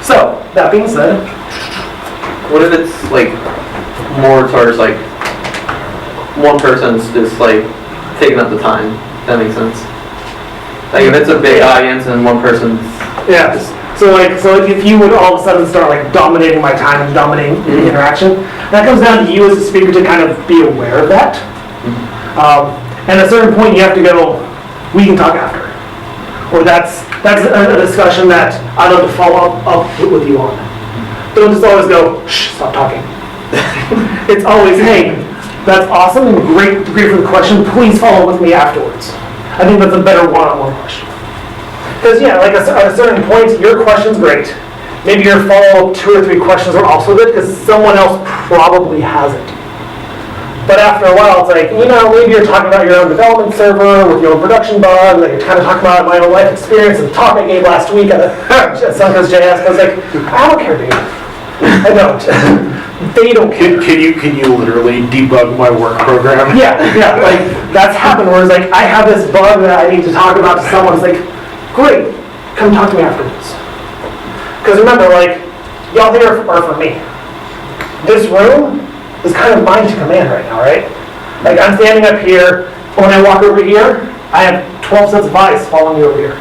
So, that being said, what if it's like more towards like one person's just like taking up the time? If that makes sense. Like if it's a big audience and one person's yeah. So if you would all of a sudden start like dominating my time and dominating the interaction, that comes down to you as a speaker to kind of be aware of that. And at a certain point, you have to go, we can talk after. Or that's a discussion that I'd love to follow up with you on. Don't just always go, shh, stop talking. It's always, hey, that's awesome and great for the question. Please follow with me afterwards. I think that's a better one-on-one question. Because yeah, like at a certain point, your question's great. Maybe your follow-up 2 or 3 questions are also good because someone else probably has it. But after a while, it's like, maybe you're talking about your own development server with your own production bug, like you're kind of talking about my own life experience and the talk I gave last week at Sunkers.js. I was like, I don't care, dude. I don't. They don't care. Can you literally debug my work program? Yeah, like that's happened where it's like, I have this bug that I need to talk about to someone. It's like, great, come talk to me afterwards. Because remember, like, y'all here are for me. This room is kind of mine to command right now, right? Like I'm standing up here, when I walk over here, I have 12 sets of eyes following me over here.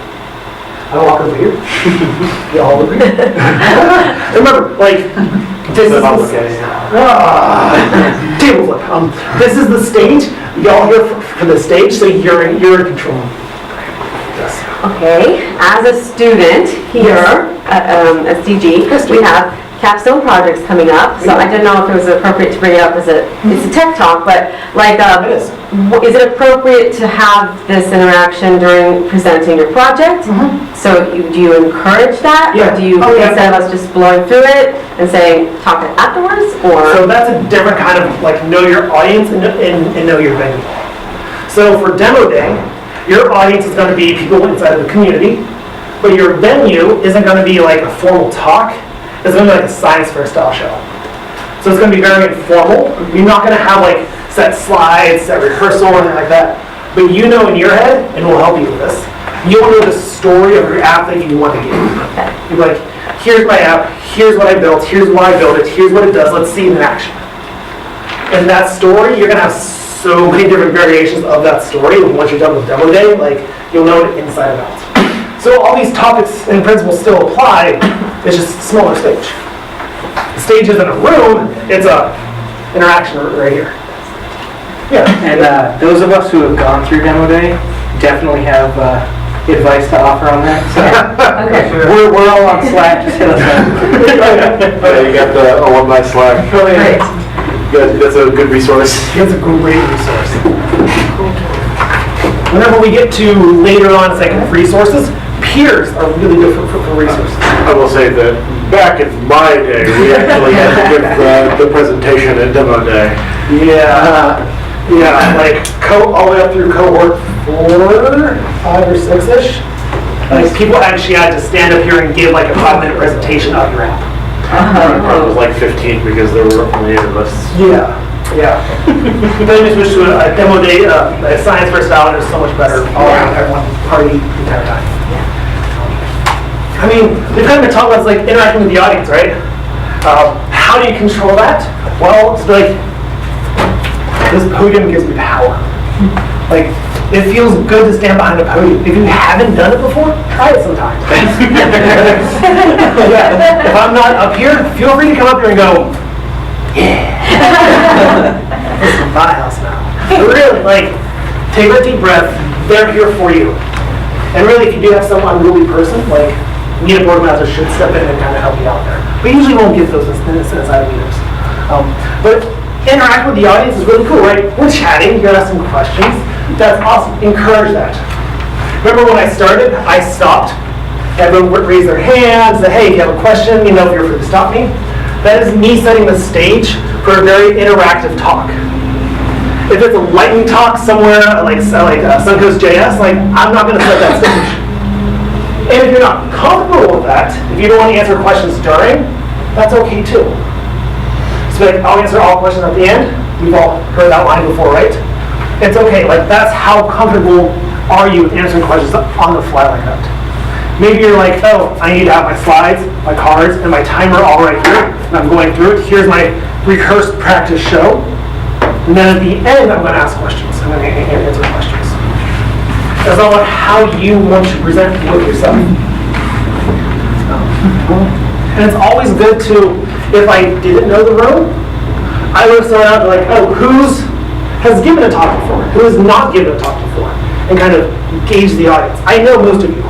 I walk over here, y'all over here. Remember, like, this is table flip. This is the stage. Y'all here for the stage, so you're in control. Yes. Okay, as a student here at SDG, we have capstone projects coming up, so I didn't know if it was appropriate to bring it up as it's a tech talk, but like, is it appropriate to have this interaction during presenting your project? So do you encourage that? Yeah. Or do you, instead of us just blowing through it and saying, talk it afterwards, or? So that's a different kind of like know your audience and know your venue. So for demo day, your audience is going to be people inside of the community, but your venue isn't going to be like a formal talk. It's going to be like a science fair style show. So it's going to be very informal. You're not going to have like set slides, set rehearsal, or anything like that. But you know in your head, and we'll help you with this, you'll know the story of your app that you want to give. You're like, here's my app, here's what I built, here's why I built it, here's what it does, let's see it in action. And that story, you're going to have so many different variations of that story. And once you're done with demo day, like, you'll know it inside and out. So all these topics and principles still apply, it's just a smaller stage. The stage isn't a room, it's a interaction right here. Yeah. And those of us who have gone through demo day definitely have advice to offer on that. So Okay. we're all on Slack, just hit us up. Yeah, you got the alumni Slack. Great. That's a good resource. It's a great resource. Whenever we get to later on, it's like resources, peers are really good for resources. I will say that back in my day, we actually had to give the presentation at demo day. Yeah. Yeah, like all the way up through cohort 4, 5 or 6-ish. Like people actually had to stand up here and give like a 5-minute presentation of your app. It was like 15 because there were only 8 of us. Yeah, yeah. Then we switched to a demo day, a science versus valid is so much better all around everyone party the entire time. I mean, we've kind of been talking about like interacting with the audience, right? How do you control that? Well, it's like, this podium gives me power. Like, it feels good to stand behind a podium. If you haven't done it before, try it sometime. Yeah. If I'm not up here, feel free to come up here and go, yeah. This is my house now. But really, like, take a deep breath. They're here for you. And really, if you do have some unruly person, like, meetup organizer should step in and kind of help you out there. We usually won't get those inside of meetups. But interact with the audience is really cool, right? We're chatting, you're asking questions. That's awesome. Encourage that. Remember when I started, I stopped. Everyone would raise their hands, say, hey, if you have a question, feel free to stop me. That is me setting the stage for a very interactive talk. If it's a lightning talk somewhere like Suncoast JS, like, I'm not going to set that stage. And if you're not comfortable with that, if you don't want to answer questions during, that's okay too. So like, I'll answer all questions at the end. We've all heard that line before, right? It's okay, like that's how comfortable are you with answering questions on the fly like that. Maybe you're like, oh, I need to have my slides, my cards, and my timer all right here, and I'm going through it. Here's my rehearsed practice show. And then at the end, I'm going to ask questions. I'm going to answer questions. It's all about how you want to present with yourself. And it's always good to, if I didn't know the room, I would start out like, oh, has given a talk before? Who has not given a talk before? And kind of gauge the audience. I know most of you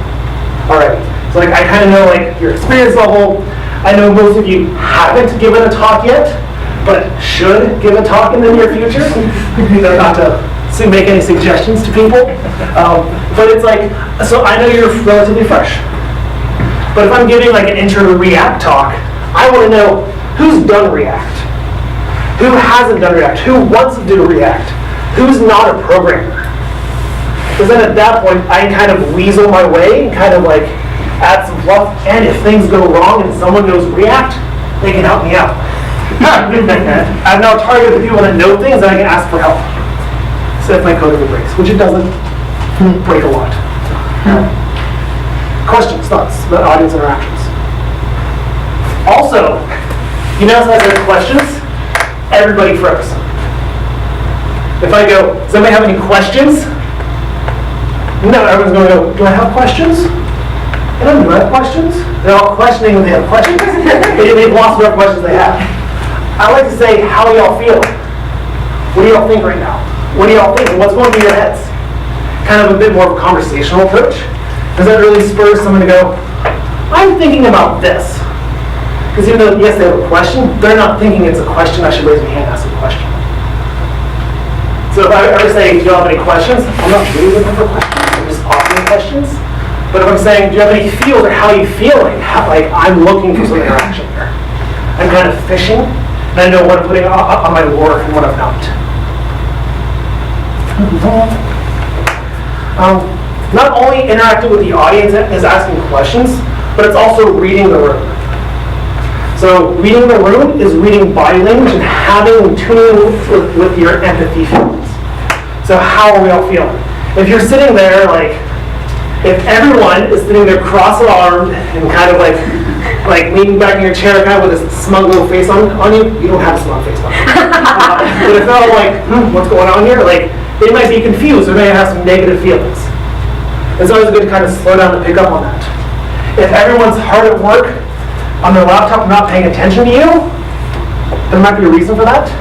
already. So like, I kind of know like your experience level. I know most of you haven't given a talk yet, but should give a talk in the near future. Not to make any suggestions to people. But it's like, so I know you're relatively fresh. But if I'm giving like an intro to React talk, I want to know who's done React, who hasn't done React, who wants to do React, who's not a programmer. Because then at that point, I can kind of weasel my way and kind of like add some fluff. And if things go wrong and someone knows React, they can help me out. I've now targeted the people that know things and I can ask for help. So if my code ever breaks, which it doesn't break a lot. Questions, thoughts about audience interactions. Also, you notice as I said questions, everybody froze. If I go, does anybody have any questions? No, everyone's going to go, do I have questions? I don't know, do I have questions? They're all questioning when they have questions. They've lost whatever questions they have. I like to say, how are y'all feeling? What do y'all think right now? What do y'all think? What's going through your heads? Kind of a bit more of a conversational approach. Does that really spur someone to go, I'm thinking about this? Because even though, yes, they have a question, they're not thinking it's a question, I should raise my hand and ask a question. So if I ever say, do you have any questions? I'm not really looking for questions, I'm just offering questions. But if I'm saying, do you have any feels or how are you feeling? Like, I'm looking for some interaction there. I'm kind of fishing, and I know what I'm putting on my lure and what I'm not. Not only interacting with the audience is asking questions, but it's also reading the room. So reading the room is reading body language and having tuning with your empathy feelings. So how are we all feeling? If you're sitting there, like, if everyone is sitting there cross-armed and kind of like like leaning back in your chair kind of with a smug little face on you, you don't have a smug face on you. But if they're all like, what's going on here? Like, they might be confused, or they have some negative feelings. It's always good to kind of slow down and pick up on that. If everyone's hard at work on their laptop not paying attention to you, there might be a reason for that.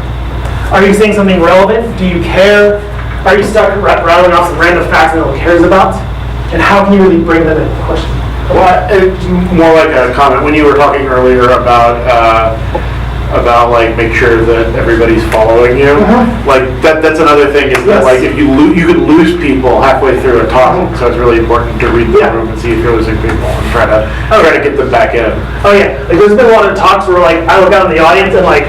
Are you saying something relevant? Do you care? Are you stuck rattling off some random facts that no one cares about? And how can you really bring them into question? Well, it's more like a comment when you were talking earlier about like make sure that everybody's following you. Like that's another thing is that like if you could lose people halfway through a talk, so it's really important to read the room and see if you're losing people and try to get them back in. Oh yeah, like there's been a lot of talks where like I look out in the audience and like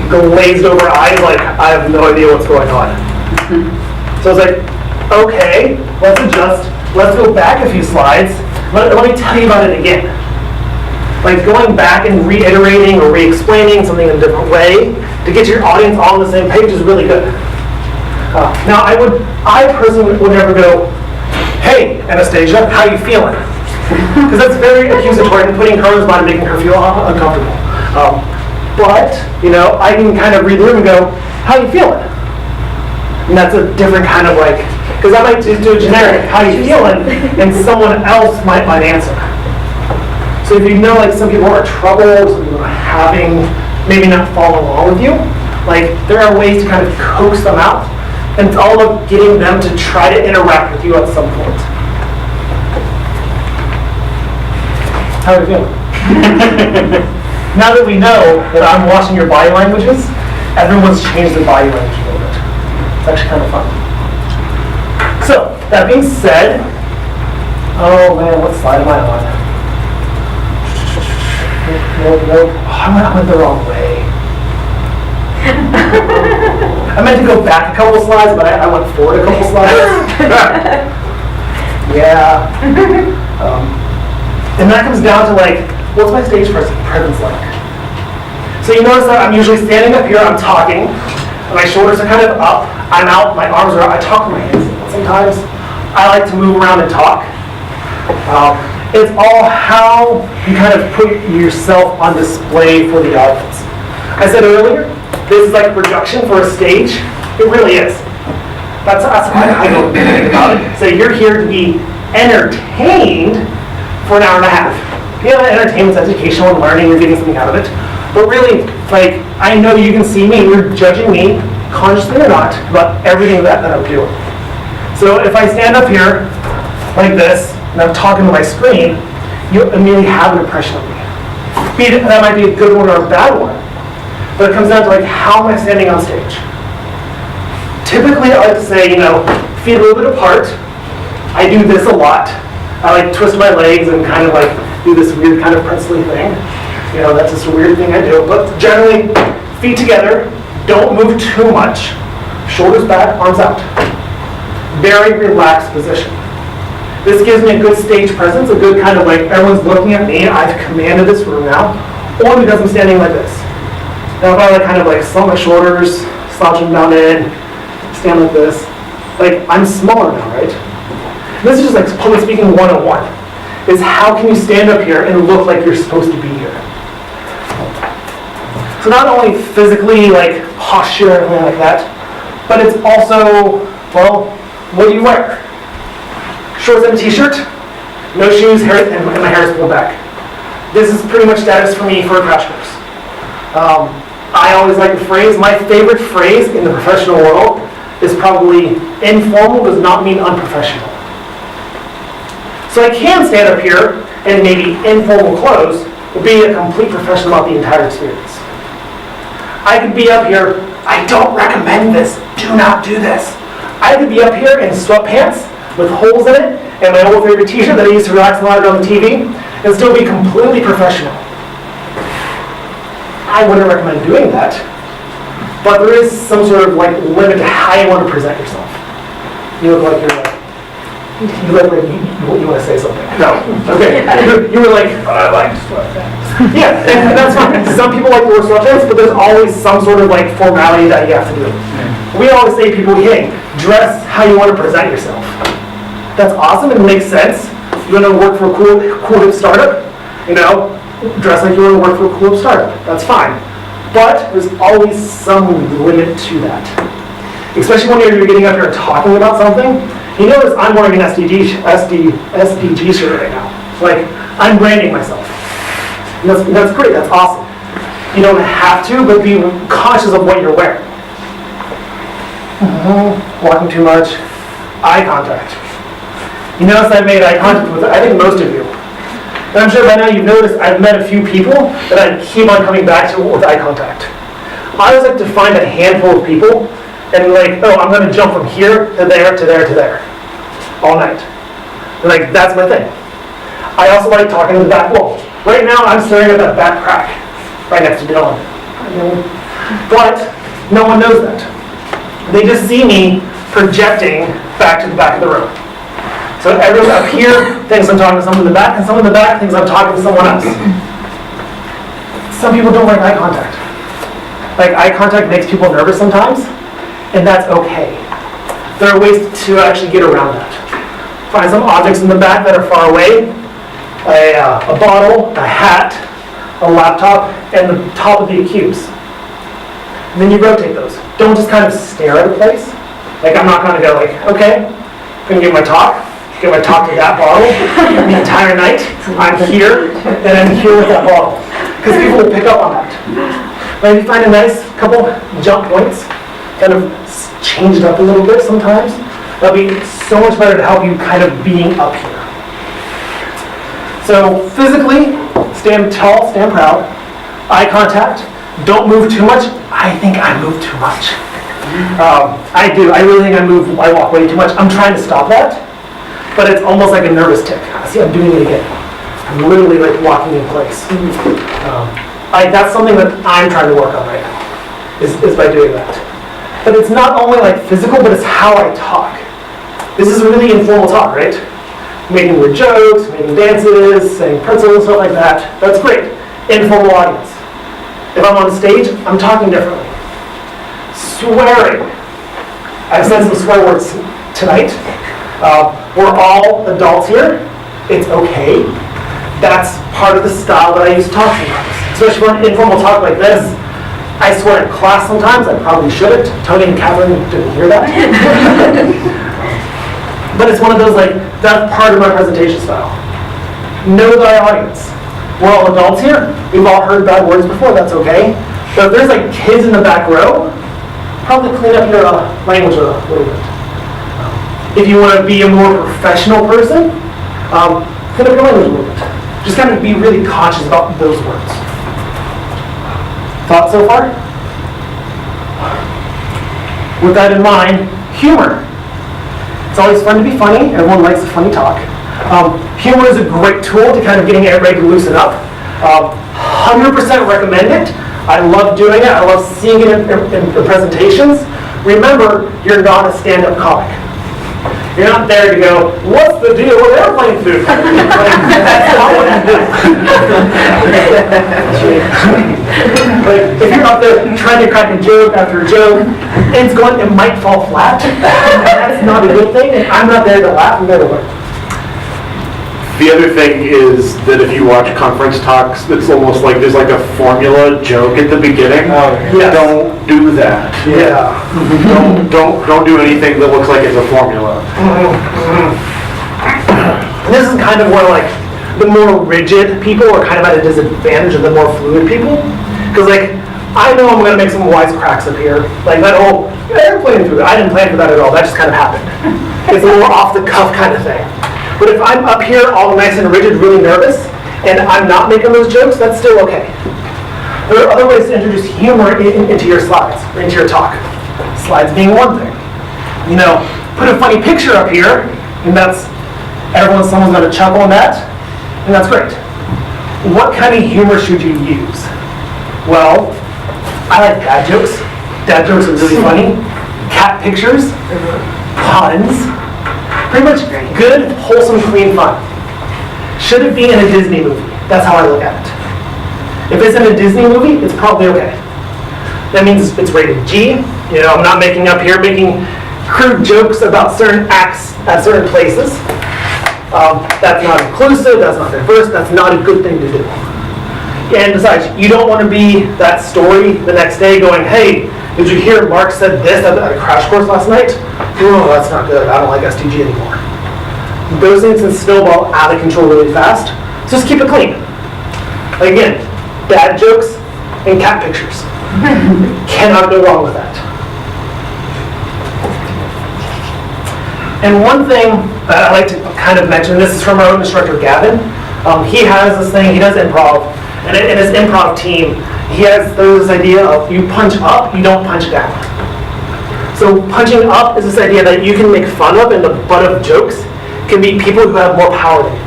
glazed over eyes, like I have no idea what's going on. So it's like, okay, let's adjust. Let's go back a few slides. Let me tell you about it again. Like going back and reiterating or re-explaining something in a different way to get your audience all on the same page is really good. Now I personally would never go, hey, Anastasia, how you feeling? Because that's very accusatory and putting her in his mind, making her feel uncomfortable. But, you know, I can kind of read the room and go, how you feeling? And that's a different kind of like, because I might just do a generic, how you feeling? And someone else might answer. So if you know like some people are troubled, some people are having, maybe not following along with you, like there are ways to kind of coax them out. And it's all about getting them to try to interact with you at some point. How are you feeling? Now that we know that I'm watching your body languages, everyone's changed their body language a little bit. It's actually kind of fun. So, that being said, oh man, what slide am I on? Nope. I went the wrong way. I meant to go back a couple slides, but I went forward a couple slides. Yeah. And that comes down to like, what's my stage presence like? So you notice that I'm usually standing up here, I'm talking, and my shoulders are kind of up, I'm out, my arms are out, I talk with my hands sometimes. I like to move around and talk. It's all how you kind of put yourself on display for the audience. I said earlier, this is like a production for a stage. It really is. That's how I go think about it. So you're here to be entertained for an hour and a half. Yeah, entertainment's educational and learning, you're getting something out of it. But really, like, I know you can see me, you're judging me, consciously or not, about everything that I'm doing. So if I stand up here, like this, and I'm talking to my screen, you immediately have an impression of me. That might be a good one or a bad one. But it comes down to like, how am I standing on stage? Typically, I like to say, you know, feet a little bit apart. I do this a lot. I like twist my legs and kind of like do this weird kind of princely thing. You know, that's just a weird thing I do. But generally, feet together, don't move too much. Shoulders back, arms out. Very relaxed position. This gives me a good stage presence, a good kind of like, everyone's looking at me, I've commanded this room now, or because I'm standing like this. Now if I like kind of like slump my shoulders, slouch them down in, stand like this, like I'm smaller now, right? This is just like public speaking 101, is how can you stand up here and look like you're supposed to be here? So not only physically like posture and everything like that, but it's also, well, what do you wear? Shorts and a t-shirt, no shoes, hair, and my hair is pulled back. This is pretty much status for me for a crash course. I always like the phrase, my favorite phrase in the professional world is probably informal does not mean unprofessional. So I can stand up here and maybe informal clothes, but be a complete professional about the entire experience. I could be up here, I don't recommend this, do not do this. I could be up here in sweatpants with holes in it, and my old favorite t-shirt that I used to relax a lot on the TV, and still be completely professional. I wouldn't recommend doing that, but there is some sort of like limit to how you want to present yourself. You look like you want to say something. No. Okay. You were like, I like sweatpants. Yeah, and that's fine. Some people like to wear sweatpants, but there's always some sort of like formality that you have to do. We always say to people, hey, dress how you want to present yourself. That's awesome, it makes sense. You want to work for a cool startup, you know, dress like you want to work for a cool startup. That's fine. But there's always some limit to that. Especially when you're getting up here and talking about something. You notice I'm wearing an SDG shirt right now. Like, I'm branding myself. And that's great, that's awesome. You don't have to, but be conscious of what you're wearing. Walking too much. Eye contact. You notice I made eye contact with, I think, most of you. And I'm sure by now you've noticed I've met a few people that I keep on coming back to with eye contact. I always like to find a handful of people and like, oh, I'm going to jump from here to there to there to there all night. And like, that's my thing. I also like talking to the back wall. Right now I'm staring at that back crack right next to Dylan. But no one knows that. They just see me projecting back to the back of the room. So everyone up here thinks I'm talking to someone in the back, and someone in the back thinks I'm talking to someone else. Some people don't like eye contact. Like, eye contact makes people nervous sometimes, and that's okay. There are ways to actually get around that. Find some objects in the back that are far away, a bottle, a hat, a laptop, and the top of the cubes. And then you rotate those. Don't just kind of stare at a place. Like, I'm not going to go like, okay, I'm going to give my talk to that bottle the entire night. I'm here, and I'm here with that bottle. Because people will pick up on that. But if you find a nice couple jump points, kind of change it up a little bit sometimes, that'll be so much better to help you kind of being up here. So physically, stand tall, stand proud, eye contact, don't move too much. I think I move too much. I do. I really think I walk way too much. I'm trying to stop that, but it's almost like a nervous tick. See, I'm doing it again. I'm literally like walking in place. That's something that I'm trying to work on right now, is by doing that. But it's not only like physical, but it's how I talk. This is really informal talk, right? Making weird jokes, making dances, saying pretzels, stuff like that. That's great. Informal audience. If I'm on stage, I'm talking differently. Swearing. I've said some swear words tonight. We're all adults here. It's okay. That's part of the style that I use to talk sometimes. Especially for an informal talk like this. I swear in class sometimes. I probably shouldn't. Tony and Catherine didn't hear that. But it's one of those, like, that's part of my presentation style. Know thy audience. We're all adults here. We've all heard bad words before. That's okay. But if there's like kids in the back row, probably clean up your language a little bit. If you want to be a more professional person, clean up your language a little bit. Just kind of be really conscious about those words. Thoughts so far? With that in mind, humor. It's always fun to be funny. Everyone likes a funny talk. Humor is a great tool to kind of getting everybody to loosen up. 100% recommend it. I love doing it. I love seeing it in presentations. Remember, you're not a stand-up comic. You're not there to go, what's the deal with airplane food? That's not what you do. Like, if you're up there trying to crack a joke after a joke, and it might fall flat. That's not a good thing, and I'm not there to laugh. I'm there to learn. The other thing is that if you watch conference talks, it's almost like there's like a formula joke at the beginning. Yes. Don't do that. Yeah. Don't do anything that looks like it's a formula. And this is kind of where like the more rigid people are kind of at a disadvantage of the more fluid people. Because like, I know I'm going to make some wisecracks up here. Like that whole airplane food, I didn't plan for that at all. That just kind of happened. It's a more off the cuff kind of thing. But if I'm up here all nice and rigid, really nervous, and I'm not making those jokes, that's still okay. There are other ways to introduce humor into your slides, or into your talk. Slides being one thing. You know, put a funny picture up here, and someone's going to chuckle on that, and that's great. What kind of humor should you use? Well, I like dad jokes. Dad jokes are really funny. Cat pictures, puns. Pretty much good, wholesome, clean fun. Should it be in a Disney movie? That's how I look at it. If it's in a Disney movie, it's probably okay. That means it's rated G. You know, I'm not making crude jokes about certain acts at certain places. That's not inclusive, that's not diverse, that's not a good thing to do. And besides, you don't want to be that story the next day going, hey, did you hear Mark said this at a crash course last night? Oh, that's not good. I don't like SDG anymore. Those things can snowball out of control really fast. So just keep it clean. Again, bad jokes and cat pictures. Cannot go wrong with that. And one thing that I like to kind of mention, this is from our own instructor, Gavin. He has this thing, he does improv, and in his improv team, there's this idea of you punch up, you don't punch down. So punching up is this idea that you can make fun of, and the butt of jokes can be people who have more power than you.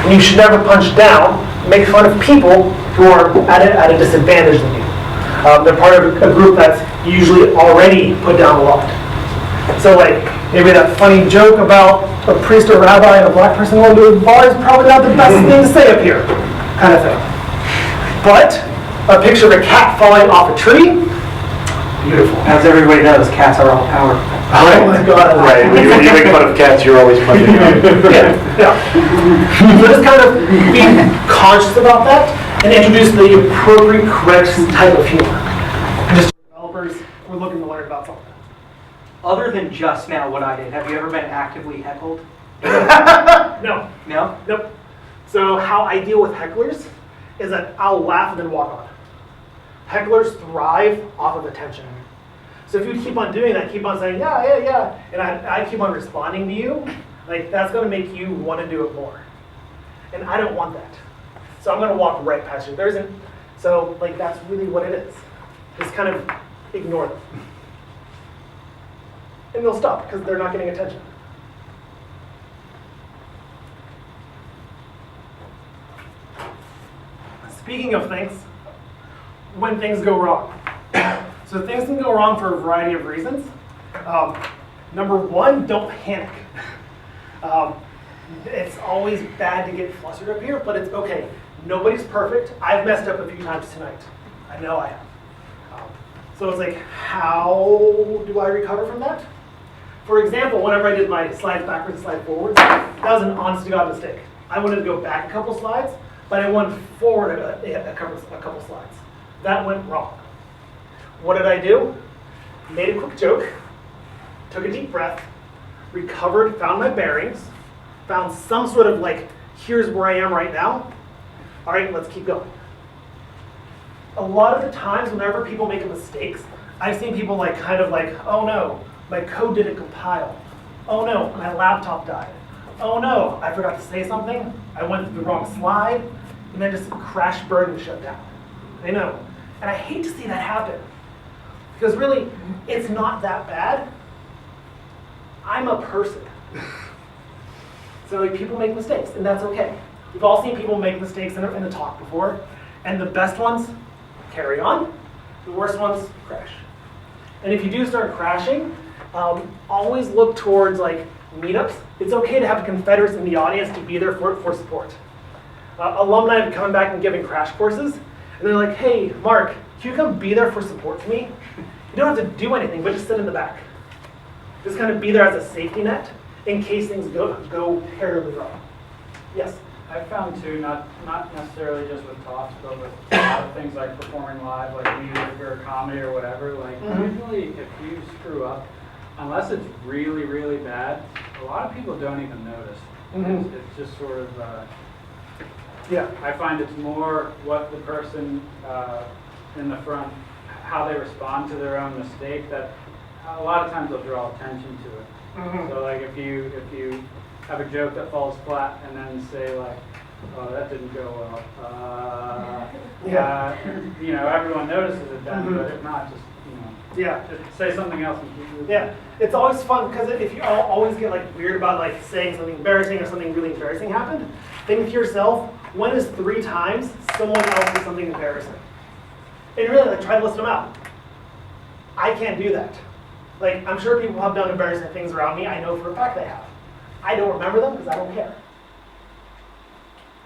And you should never punch down, make fun of people who are at a disadvantage than you. They're part of a group that's usually already put down a lot. So like, maybe that funny joke about a priest or rabbi and a black person going to a bar is probably not the best thing to say up here, kind of thing. But a picture of a cat falling off a tree, beautiful. As everybody knows, cats are all powerful. Oh my God. Right, when you make fun of cats, you're always punching out. Yeah. So just kind of be conscious about that and introduce the appropriate, correct type of humor. Just developers, we're looking to learn about something. Other than just now what I did, have you ever been actively heckled? No. No? Nope. So how I deal with hecklers is that I'll laugh and then walk on. Hecklers thrive off of attention. So if you keep on doing that, keep on saying, yeah, and I keep on responding to you, like that's gonna make you wanna do it more. And I don't want that. So I'm gonna walk right past you. So like that's really what it is. Just kind of ignore them. And they'll stop because they're not getting attention. Speaking of things, when things go wrong. So things can go wrong for a variety of reasons. Number one, don't panic. It's always bad to get flustered up here, but it's okay. Nobody's perfect. I've messed up a few times tonight. I know I have. So it's like, how do I recover from that? For example, whenever I did my slides backwards and slide forwards, that was an honest to God mistake. I wanted to go back a couple slides, but I went forward a couple slides. That went wrong. What did I do? Made a quick joke, took a deep breath, recovered, found my bearings, found some sort of like, here's where I am right now. All right, let's keep going. A lot of the times, whenever people make mistakes, I've seen people like kind of like, oh no, my code didn't compile. Oh no, my laptop died. Oh no, I forgot to say something. I went to the wrong slide, and then just crash, burn, and shut down. I know, and I hate to see that happen. Because really, it's not that bad. I'm a person. So like, people make mistakes, and that's okay. We've all seen people make mistakes in a talk before, and the best ones carry on, the worst ones crash. And if you do start crashing, always look towards like meetups. It's okay to have Confederates in the audience to be there for support. Alumni have come back and given crash courses, and they're like, hey, Mark, can you come be there for support to me? You don't have to do anything, but just sit in the back. Just kind of be there as a safety net in case things go terribly wrong. Yes? I've found too, not necessarily just with talks, but with a lot of things like performing live, like music or comedy or whatever, like usually if you screw up, unless it's really, really bad, a lot of people don't even notice. It's just sort of, Yeah. I find it's more what the person in the front, how they respond to their own mistake, that a lot of times they'll draw attention to it. So like if you have a joke that falls flat and then say like, oh, that didn't go well. You know, everyone notices it then, but if not, just, you know, just say something else and keep moving. Yeah, it's always fun because if you always get like weird about like saying something embarrassing or something really embarrassing happened, think to yourself, when is 3 times someone else did something embarrassing? And really, like, try to list them out. I can't do that. Like, I'm sure people have done embarrassing things around me. I know for a fact they have. I don't remember them because I don't care.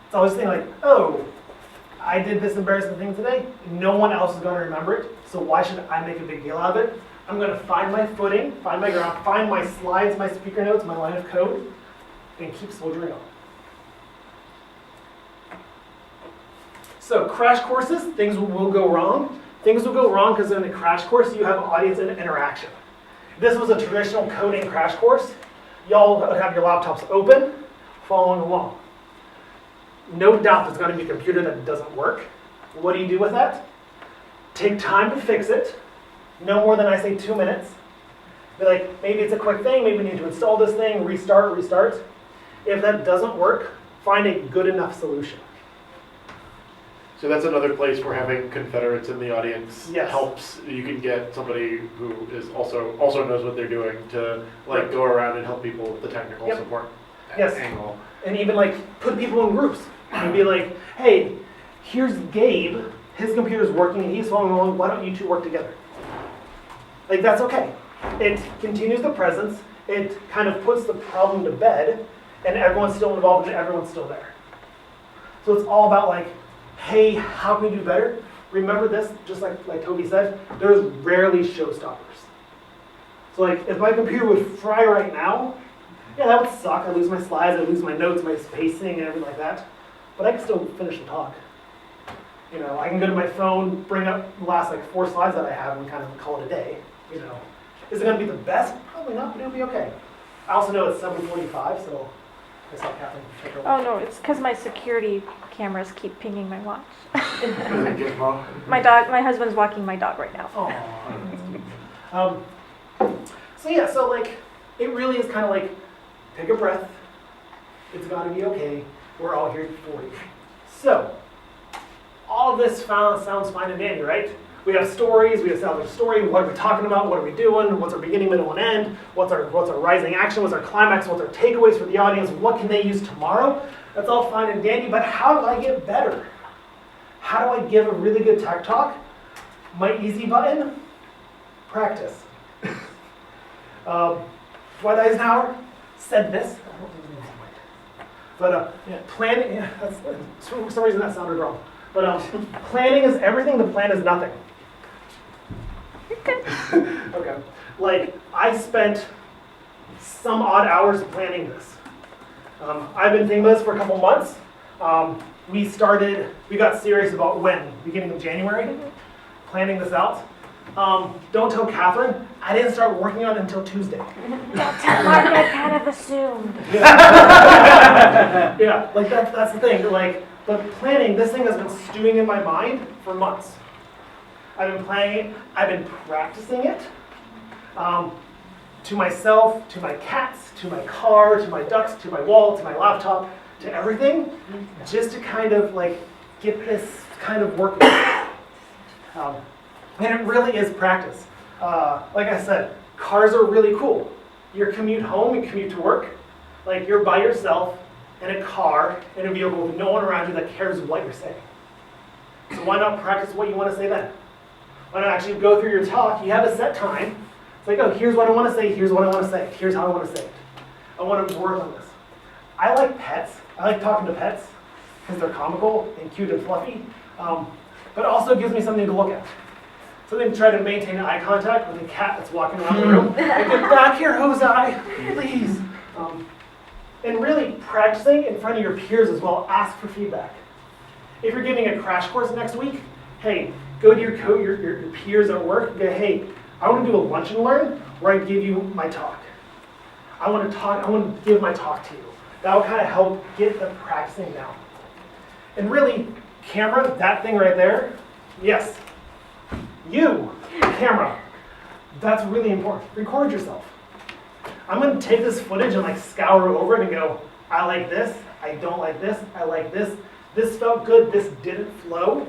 It's always saying like, oh, I did this embarrassing thing today. No one else is going to remember it, so why should I make a big deal out of it? I'm going to find my footing, find my ground, find my slides, my speaker notes, my line of code, and keep soldiering on. So crash courses, things will go wrong. Things will go wrong because in a crash course, you have audience interaction. If this was a traditional coding crash course, y'all would have your laptops open, following along. No doubt there's going to be a computer that doesn't work. What do you do with that? Take time to fix it. No more than, I say, 2 minutes. Be like, maybe it's a quick thing, maybe we need to install this thing, restart. If that doesn't work, find a good enough solution. So that's another place where having Confederates in the audience Yes. helps. You can get somebody who is also knows what they're doing to like go around and help people with the technical Yep. support Yes. angle. And even like put people in groups and be like, hey, here's Gabe, his computer's working and he's following along, why don't you two work together? Like, that's okay. It continues the presence, it kind of puts the problem to bed, and everyone's still involved and everyone's still there. So it's all about like, hey, how can we do better? Remember this, just like Toby said, there's rarely showstoppers. So like, if my computer would fry right now, yeah, that would suck. I lose my slides, I lose my notes, my spacing, and everything like that. But I can still finish the talk. You know, I can go to my phone, bring up the last like 4 slides that I have, and kind of call it a day. You know, is it going to be the best? Probably not, but it'll be okay. I also know it's 7:45, so I saw Catherine check her watch. Oh no, it's because my security cameras keep pinging my watch. Gizmo. My husband's walking my dog right now. Aw. So yeah, so like, it really is kind of like, take a breath. It's got to be okay. We're all here for you. So, all of this sounds fine and dandy, right? We have stories, we establish a story, what are we talking about, what are we doing, what's our beginning, middle, and end, what's our rising action, what's our climax, what's our takeaways for the audience, what can they use tomorrow? That's all fine and dandy, but how do I get better? How do I give a really good tech talk? My easy button? Practice. Dwight Eisenhower said this. But planning, yeah, for some reason that sounded wrong. But planning is everything, the plan is nothing. Okay. Like, I spent some odd hours planning this. I've been thinking about this for a couple months. We got serious about when? Beginning of January? Planning this out. Don't tell Catherine, I didn't start working on it until Tuesday. Don't tell Mark, I kind of assumed. Yeah, like that's the thing. Like, but planning, this thing has been stewing in my mind for months. I've been planning it, I've been practicing it. To myself, to my cats, to my car, to my ducks, to my wall, to my laptop, to everything, just to kind of like get this kind of working. And it really is practice. Like I said, cars are really cool. Your commute home, you commute to work, like you're by yourself in a car, in a vehicle with no one around you that cares what you're saying. So why not practice what you want to say then? Why not actually go through your talk? You have a set time. It's like, oh, here's what I want to say, here's what I want to say, here's how I want to say it. I want to work on this. I like pets. I like talking to pets because they're comical and cute and fluffy, but also gives me something to look at. Something to try to maintain eye contact with a cat that's walking around the room. Like, get back here, Hosei, please. And really practicing in front of your peers as well. Ask for feedback. If you're giving a crash course next week, hey, go to your peers at work and go, hey, I want to do a lunch and learn where I give you my talk. I want to give my talk to you. That will kind of help get the practicing down. And really, camera, that thing right there, yes. You, camera, that's really important. Record yourself. I'm going to take this footage and like scour over it and go, I like this, I don't like this, I like this, this felt good, this didn't flow,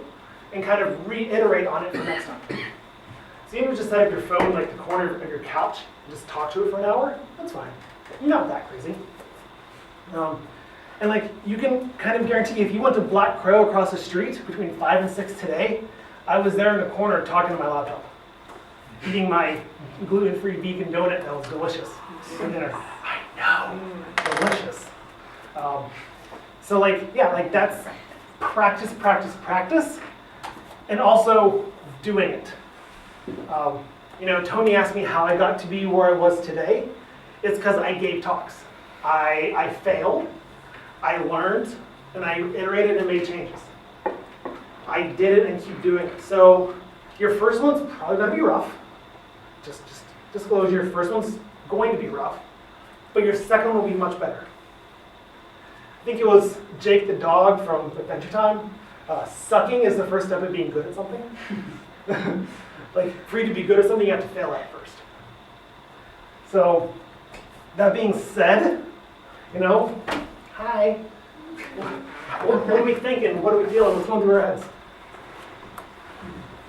and kind of reiterate on it for next time. So you can just set up your phone like the corner of your couch and just talk to it for an hour, that's fine. You're not that crazy. And like you can kind of guarantee if you went to Black Crow across the street between 5 and 6 today, I was there in the corner talking to my laptop, eating my gluten-free vegan donut that was delicious for dinner. I know, delicious. So like, yeah, like that's practice, practice, practice, and also doing it. You know, Tony asked me how I got to be where I was today. It's because I gave talks. I failed, I learned, and I iterated and made changes. I did it and keep doing it. So your first one's probably gonna be rough. Just disclosure, your first one's going to be rough, but your second one will be much better. I think it was Jake the dog from Adventure Time. Sucking is the first step of being good at something. Like, for you to be good at something, you have to fail at first. So, that being said, you know, hi. What are we thinking? What are we feeling? What's going through our heads?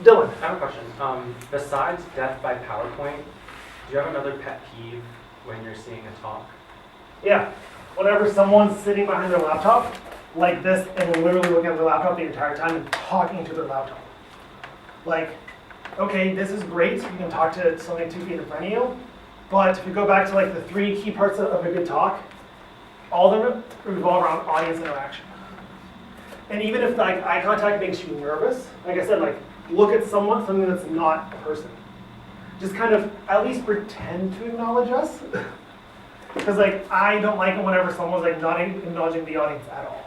Dylan. I have a question. Besides death by PowerPoint, do you have another pet peeve when you're seeing a talk? Yeah. Whenever someone's sitting behind their laptop, like this, and literally looking at their laptop the entire time and talking to their laptop. Like, okay, this is great. You can talk to something 2 feet in front of you. But if you go back to like the 3 key parts of a good talk, all of them revolve around audience interaction. And even if like eye contact makes you nervous, like I said, like look at something that's not a person. Just kind of at least pretend to acknowledge us. Because like I don't like it whenever someone's like not acknowledging the audience at all.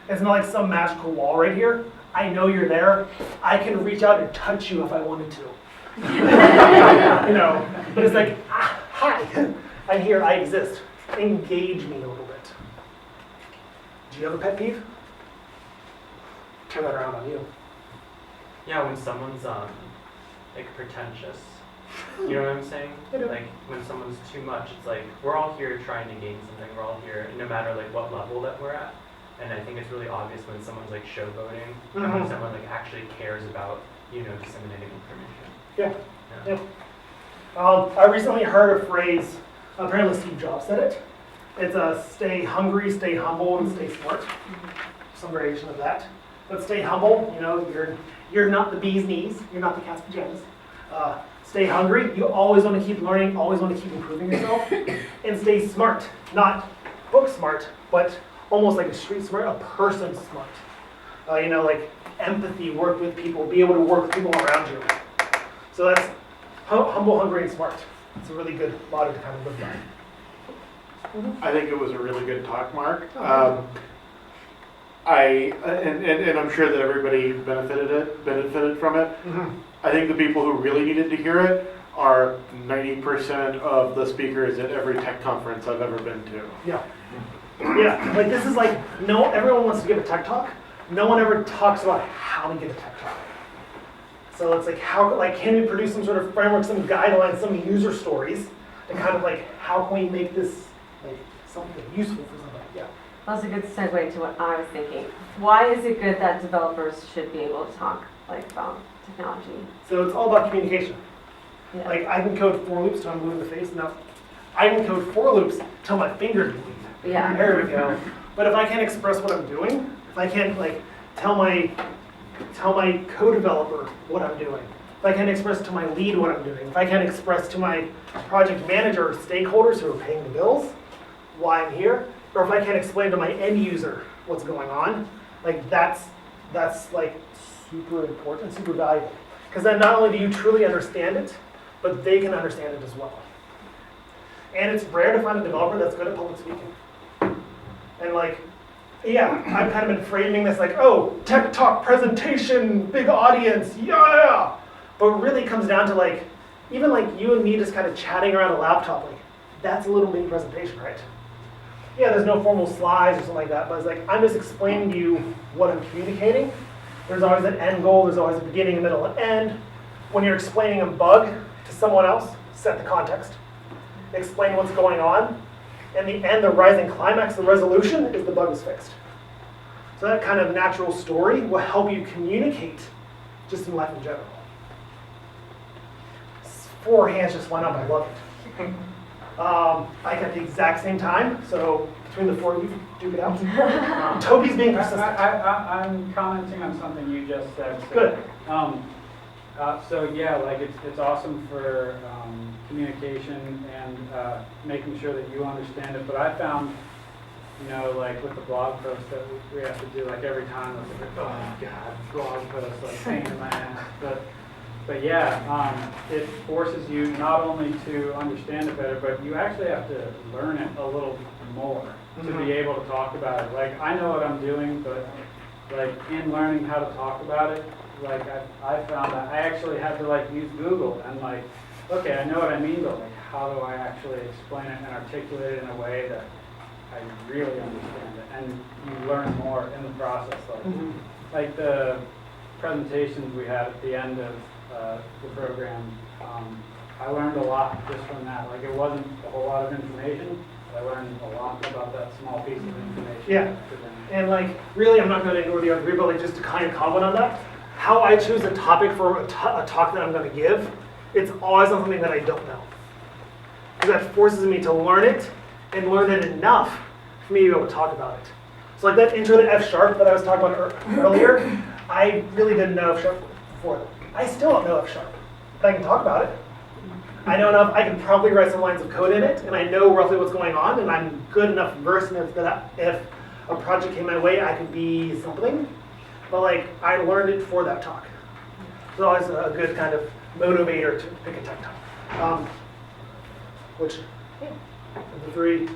It's not like some magical wall right here. I know you're there. I can reach out and touch you if I wanted to. You know, but it's like, hi, I'm here, I exist. Engage me a little bit. Do you have a pet peeve? Turn that around on you. Yeah, when someone's like pretentious. You know what I'm saying? Like when someone's too much, it's like we're all here trying to gain something. We're all here, no matter like what level that we're at. And I think it's really obvious when someone's like showboating, and when someone like actually cares about, you know, disseminating information. Yeah. I recently heard a phrase. Apparently, Steve Jobs said it. It's stay hungry, stay humble, and stay smart. Some variation of that. But stay humble. You know, you're not the bee's knees. You're not the cat's pajamas. Stay hungry. You always want to keep learning. Always want to keep improving yourself. And stay smart. Not book smart, but almost like a street smart, a person smart. You know, like empathy, work with people, be able to work with people around you. So that's humble, hungry, and smart. It's a really good motto to kind of live by. I think it was a really good talk, Mark. And I'm sure that everybody benefited from it. I think the people who really needed to hear it are 90% of the speakers at every tech conference I've ever been to. Yeah. Yeah, like this is like, no, everyone wants to give a tech talk. No one ever talks about how to give a tech talk. So it's like, how, like, can we produce some sort of framework, some guidelines, some user stories, and kind of like, how can we make this like something useful for somebody? Yeah. That was a good segue to what I was thinking. Why is it good that developers should be able to talk like about technology? So it's all about communication. Yeah. Like I can code for loops till I'm blue in the face. No, I can code for loops till my fingers bleed. Yeah. There we go. But if I can't express what I'm doing, if I can't like tell my co-developer what I'm doing, if I can't express to my lead what I'm doing, if I can't express to my project manager or stakeholders who are paying the bills why I'm here, or if I can't explain to my end user what's going on, like that's like super important, super valuable. Because then not only do you truly understand it, but they can understand it as well. And it's rare to find a developer that's good at public speaking. And like, yeah, I've kind of been framing this like, oh, tech talk presentation, big audience, yeah. But really it comes down to like, even like you and me just kind of chatting around a laptop, like that's a little mini presentation, right? Yeah, there's no formal slides or something like that, but it's like, I'm just explaining to you what I'm communicating. There's always an end goal, there's always a beginning, a middle, and end. When you're explaining a bug to someone else, set the context. Explain what's going on. In the end, the rising climax, the resolution, is the bug is fixed. So that kind of natural story will help you communicate just in life in general. 4 hands just went up, I love it. I got the exact same time, so between the 4 of you, duke it out. Toby's being persistent. I'm commenting on something you just said. So, Good. So yeah, like it's awesome for communication and making sure that you understand it. But I found, you know, like with the blog post that we have to do, like every time, it's like, oh god, blog post, like pain in my ass. But yeah, it forces you not only to understand it better, but you actually have to learn it a little more to be able to talk about it. Like I know what I'm doing, but like in learning how to talk about it, like I found that I actually had to like use Google and like, okay, I know what I mean, but like how do I actually explain it and articulate it in a way that I really understand it? And you learn more in the process. Like the presentations we had at the end of the program, I learned a lot just from that. Like it wasn't a whole lot of information, but I learned a lot about that small piece of information. Yeah. And like, really, I'm not going to ignore the other three, but like just to kind of comment on that, how I choose a topic for a talk that I'm going to give, it's always on something that I don't know. Because that forces me to learn it and learn it enough for me to be able to talk about it. So like that intro to F sharp that I was talking about earlier, I really didn't know F sharp before. I still don't know F sharp, but I can talk about it. I know enough, I can probably write some lines of code in it, and I know roughly what's going on, and I'm good enough versed in it that if a project came my way, I could be something. But like, I learned it for that talk. It's always a good kind of motivator to pick a tech talk. Which, of the three.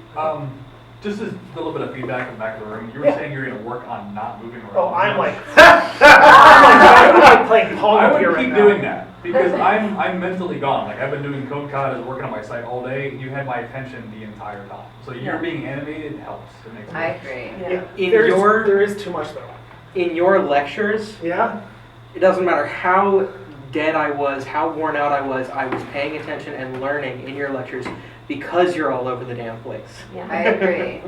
Just a little bit of feedback in the back of the room. You were Yeah. saying you're going to work on not moving around. Oh, I'm like, I'm like playing Pong I up here would right keep now. doing that because I'm mentally gone. Like I've been doing code cod and working on my site all day. You had my attention the entire time. So you're being animated helps. It makes I sense. agree. Yeah. In There is too much though. in your lectures, Yeah? it doesn't matter how dead I was, how worn out I was paying attention and learning in your lectures because you're all over the damn place. Yeah, I agree.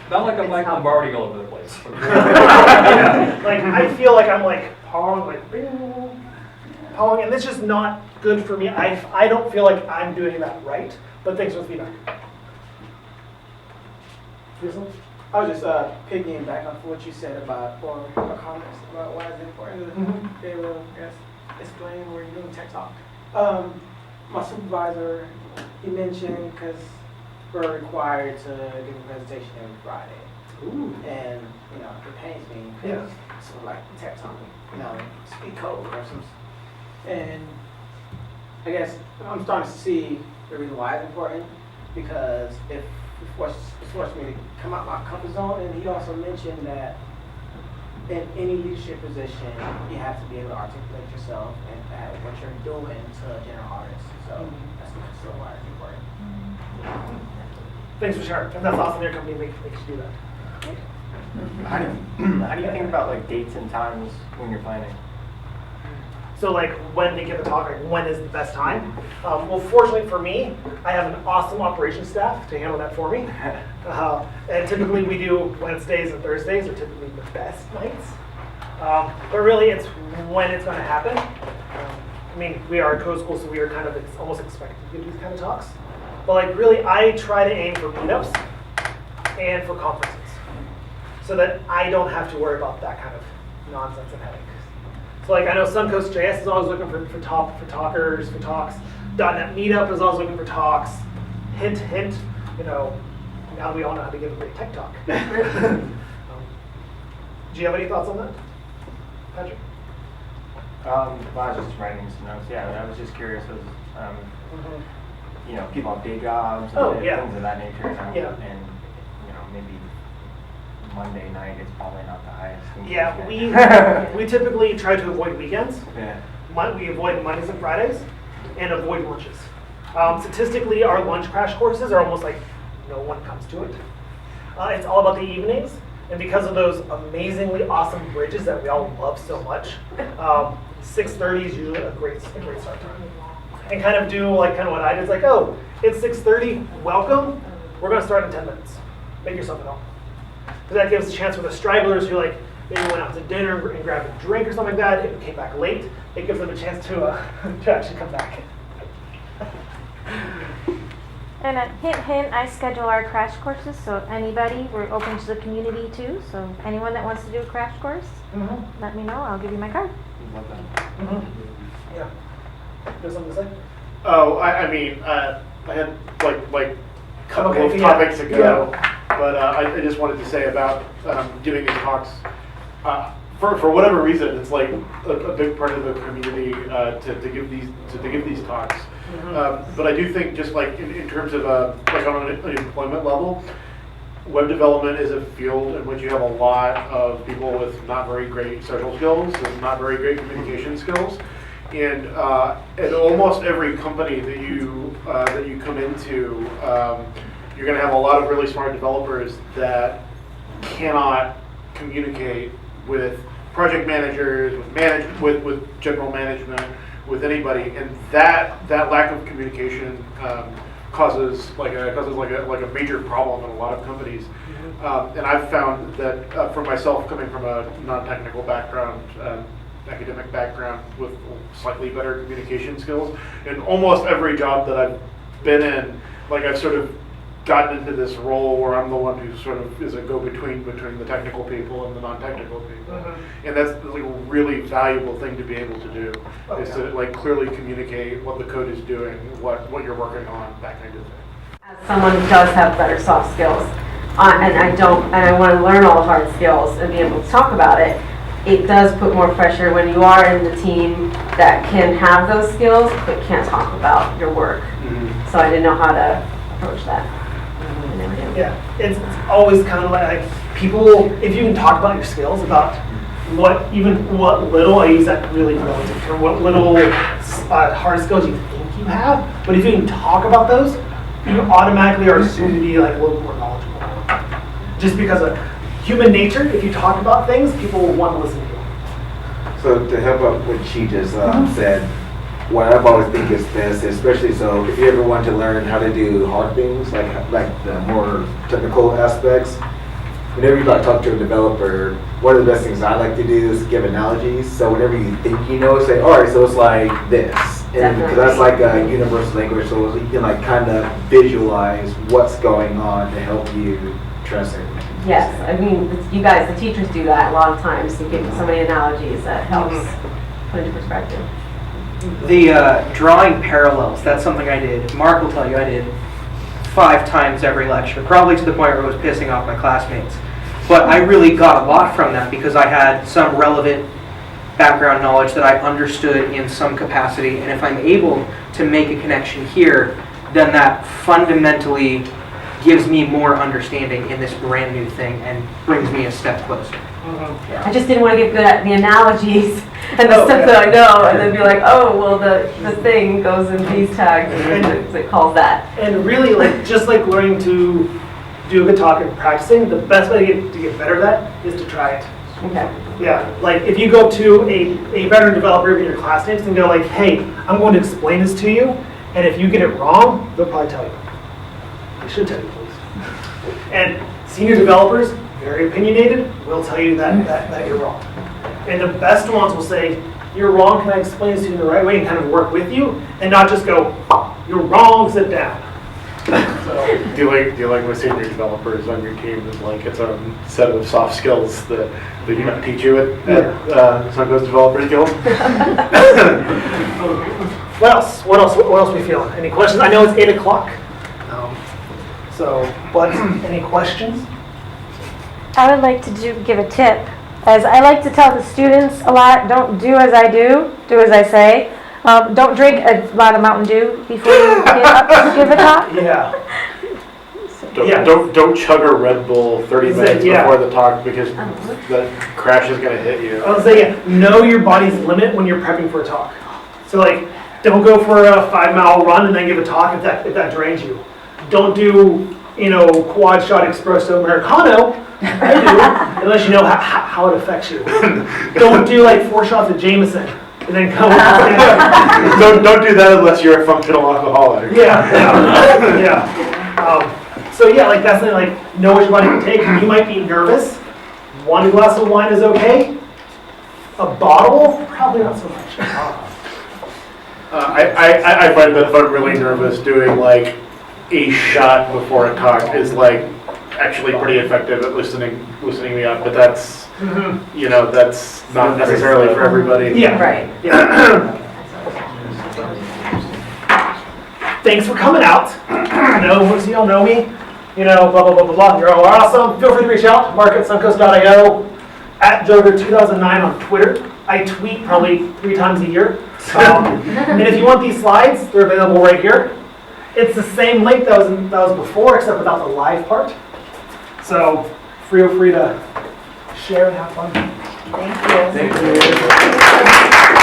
Not like I'm like Lombardi all over the place. Yeah. Like, I feel like I'm like Pong, like, bing, Pong, and it's just not good for me. I don't feel like I'm doing that right, but thanks for the feedback. Susan? I was just piggying back on what you said about, or comments about why it's important to be able to, I guess, explain where you're doing tech talk. My supervisor, he mentioned, because we're required to give a presentation every Friday. Ooh. And, you know, it pains me, Yeah. because it's sort of like tech talk, you know, speak code or some, and I guess I'm starting to see the reason why it's important, because it forced me to come out my comfort zone, and he also mentioned that in any leadership position, you have to be able to articulate yourself and add what you're doing to a general audience. So that's still why it's important. Thanks for sharing. And that's awesome. Your company makes you do that. How do you think about like dates and times when you're planning? So like when to give a talk, like when is the best time? Well, fortunately for me, I have an awesome operations staff to handle that for me. And typically we do Wednesdays and Thursdays are typically the best nights. But really it's when it's going to happen. I mean, we are a code school, so we are kind of almost expected to give these kind of talks. But like really, I try to aim for meetups and for conferences so that I don't have to worry about that kind of nonsense and headache. So like I know Suncoast.js is always looking for talkers, for talks. .NET Meetup is always looking for talks. Hint, hint, you know, now we all know how to give a great tech talk. Do you have any thoughts on that, Patrick? Well, I was just writing some notes. Yeah, I was just curious as, you know, people have day jobs and things of that nature. And, and, you know, maybe Monday night is probably not the highest. Yeah, we typically try to avoid weekends. Yeah. We avoid Mondays and Fridays and avoid lunches. Statistically, our lunch crash courses are almost like no one comes to it. It's all about the evenings, and because of those amazingly awesome bridges that we all love so much, 6:30 is usually a great start time. And kind of do like kind of what I did. It's like, oh, it's 6:30. Welcome. We're going to start in 10 minutes. Make yourself at home. Because that gives a chance for the stragglers who like maybe went out to dinner and grabbed a drink or something like that, and came back late. It gives them a chance to actually come back. And hint, hint, I schedule our crash courses, so if anybody, we're open to the community too, so anyone that wants to do a crash course, let me know, I'll give you my card. Love that. Yeah. You have something to say? Oh, I mean, I had like a couple Okay, of yeah. topics ago, but I just wanted to say about giving these talks. For whatever reason, it's like a big part of the community to give these talks. But I do think just like in terms of like on an employment level, web development is a field in which you have a lot of people with not very great social skills and not very great communication skills. And at almost every company that you come into, you're going to have a lot of really smart developers that cannot communicate with project managers, with general management, with anybody, and that lack of communication causes like a major problem in a lot of companies. And I've found that for myself, coming from a non-technical background, academic background with slightly better communication skills, in almost every job that I've been in, like I've sort of gotten into this role where I'm the one who sort of is a go-between between the technical people and the non-technical people. And that's like a really valuable thing to be able to do, is to like clearly communicate what the code is doing, what you're working on, that kind of thing. As someone who does have better soft skills, and I want to learn all the hard skills and be able to talk about it, it does put more pressure when you are in the team that can have those skills but can't talk about your work. So I didn't know how to approach that. Yeah, it's always kind of like people, if you can talk about your skills, about what little, I use that really relative term, what little hard skills you think you have, but if you can talk about those, you automatically are assumed to be like a little more knowledgeable. Just because of human nature, if you talk about things, people will want to listen to you. So to help up what she just said, what I've always think is best, especially so if you ever want to learn how to do hard things, like the more technical aspects, whenever you talk to a developer, one of the best things I like to do is give analogies. So whenever you think you know, say, all right, so it's like this. And because that's like a universal language, so you can like kind of visualize what's going on to help you translate. Yes, I mean, you guys, the teachers do that a lot of times. You give so many analogies that helps put into perspective. The drawing parallels, that's something I did. Mark will tell you I did 5 times every lecture, probably to the point where it was pissing off my classmates. But I really got a lot from that because I had some relevant background knowledge that I understood in some capacity. And if I'm able to make a connection here, then that fundamentally gives me more understanding in this brand new thing and brings me a step closer. I just didn't want to get good at the analogies and the stuff that I know, and then be like, oh, well, the thing goes in these tags, and it calls that. And really, like just like learning to do a good talk and practicing, the best way to get better at that is to try it. Okay. Yeah, like if you go to a veteran developer in your classmates and go like, hey, I'm going to explain this to you, and if you get it wrong, they'll probably tell you. They should tell you, please. And senior developers, very opinionated, will tell you that you're wrong. And the best ones will say, you're wrong, can I explain this to you in the right way, and kind of work with you, and not just go, you're wrong, sit down. So, Do you like my senior developers on your team is like its own set of soft skills that you have to teach you at Suncoast Developer Guild? What else? What else we feel? Any questions? I know it's 8 o'clock. But any questions? I would like to give a tip. As I like to tell the students a lot, don't do as I do as I say. Don't drink a lot of Mountain Dew before you get up to give a talk. Yeah. Don't chug a Red Bull 30 minutes before the talk because the crash is going to hit you. I was saying, know your body's limit when you're prepping for a talk. So like, don't go for a 5-mile run and then give a talk if that drains you. Don't do, quad shot espresso Americano. I do, unless you know how it affects you. Don't do like 4 shots of Jameson and then go. Don't do that unless you're a functional alcoholic. Yeah. So yeah, like that's something like know what your body can take. You might be nervous. 1 glass of wine is okay. A bottle, probably not so much. I find that if I'm really nervous, doing like a shot before a talk is like actually pretty effective at loosening me up. But that's that's not necessarily for everybody. Yeah. Right. Yeah. Thanks for coming out. I know most of y'all know me. Blah, blah, blah, blah, blah. You're all awesome. Feel free to reach out. Mark at suncoast.io, at Joger2009 on Twitter. I tweet probably 3 times a year. And if you want these slides, they're available right here. It's the same link that was before, except without the live part. So feel free to share and have fun. Thank you. Thank you.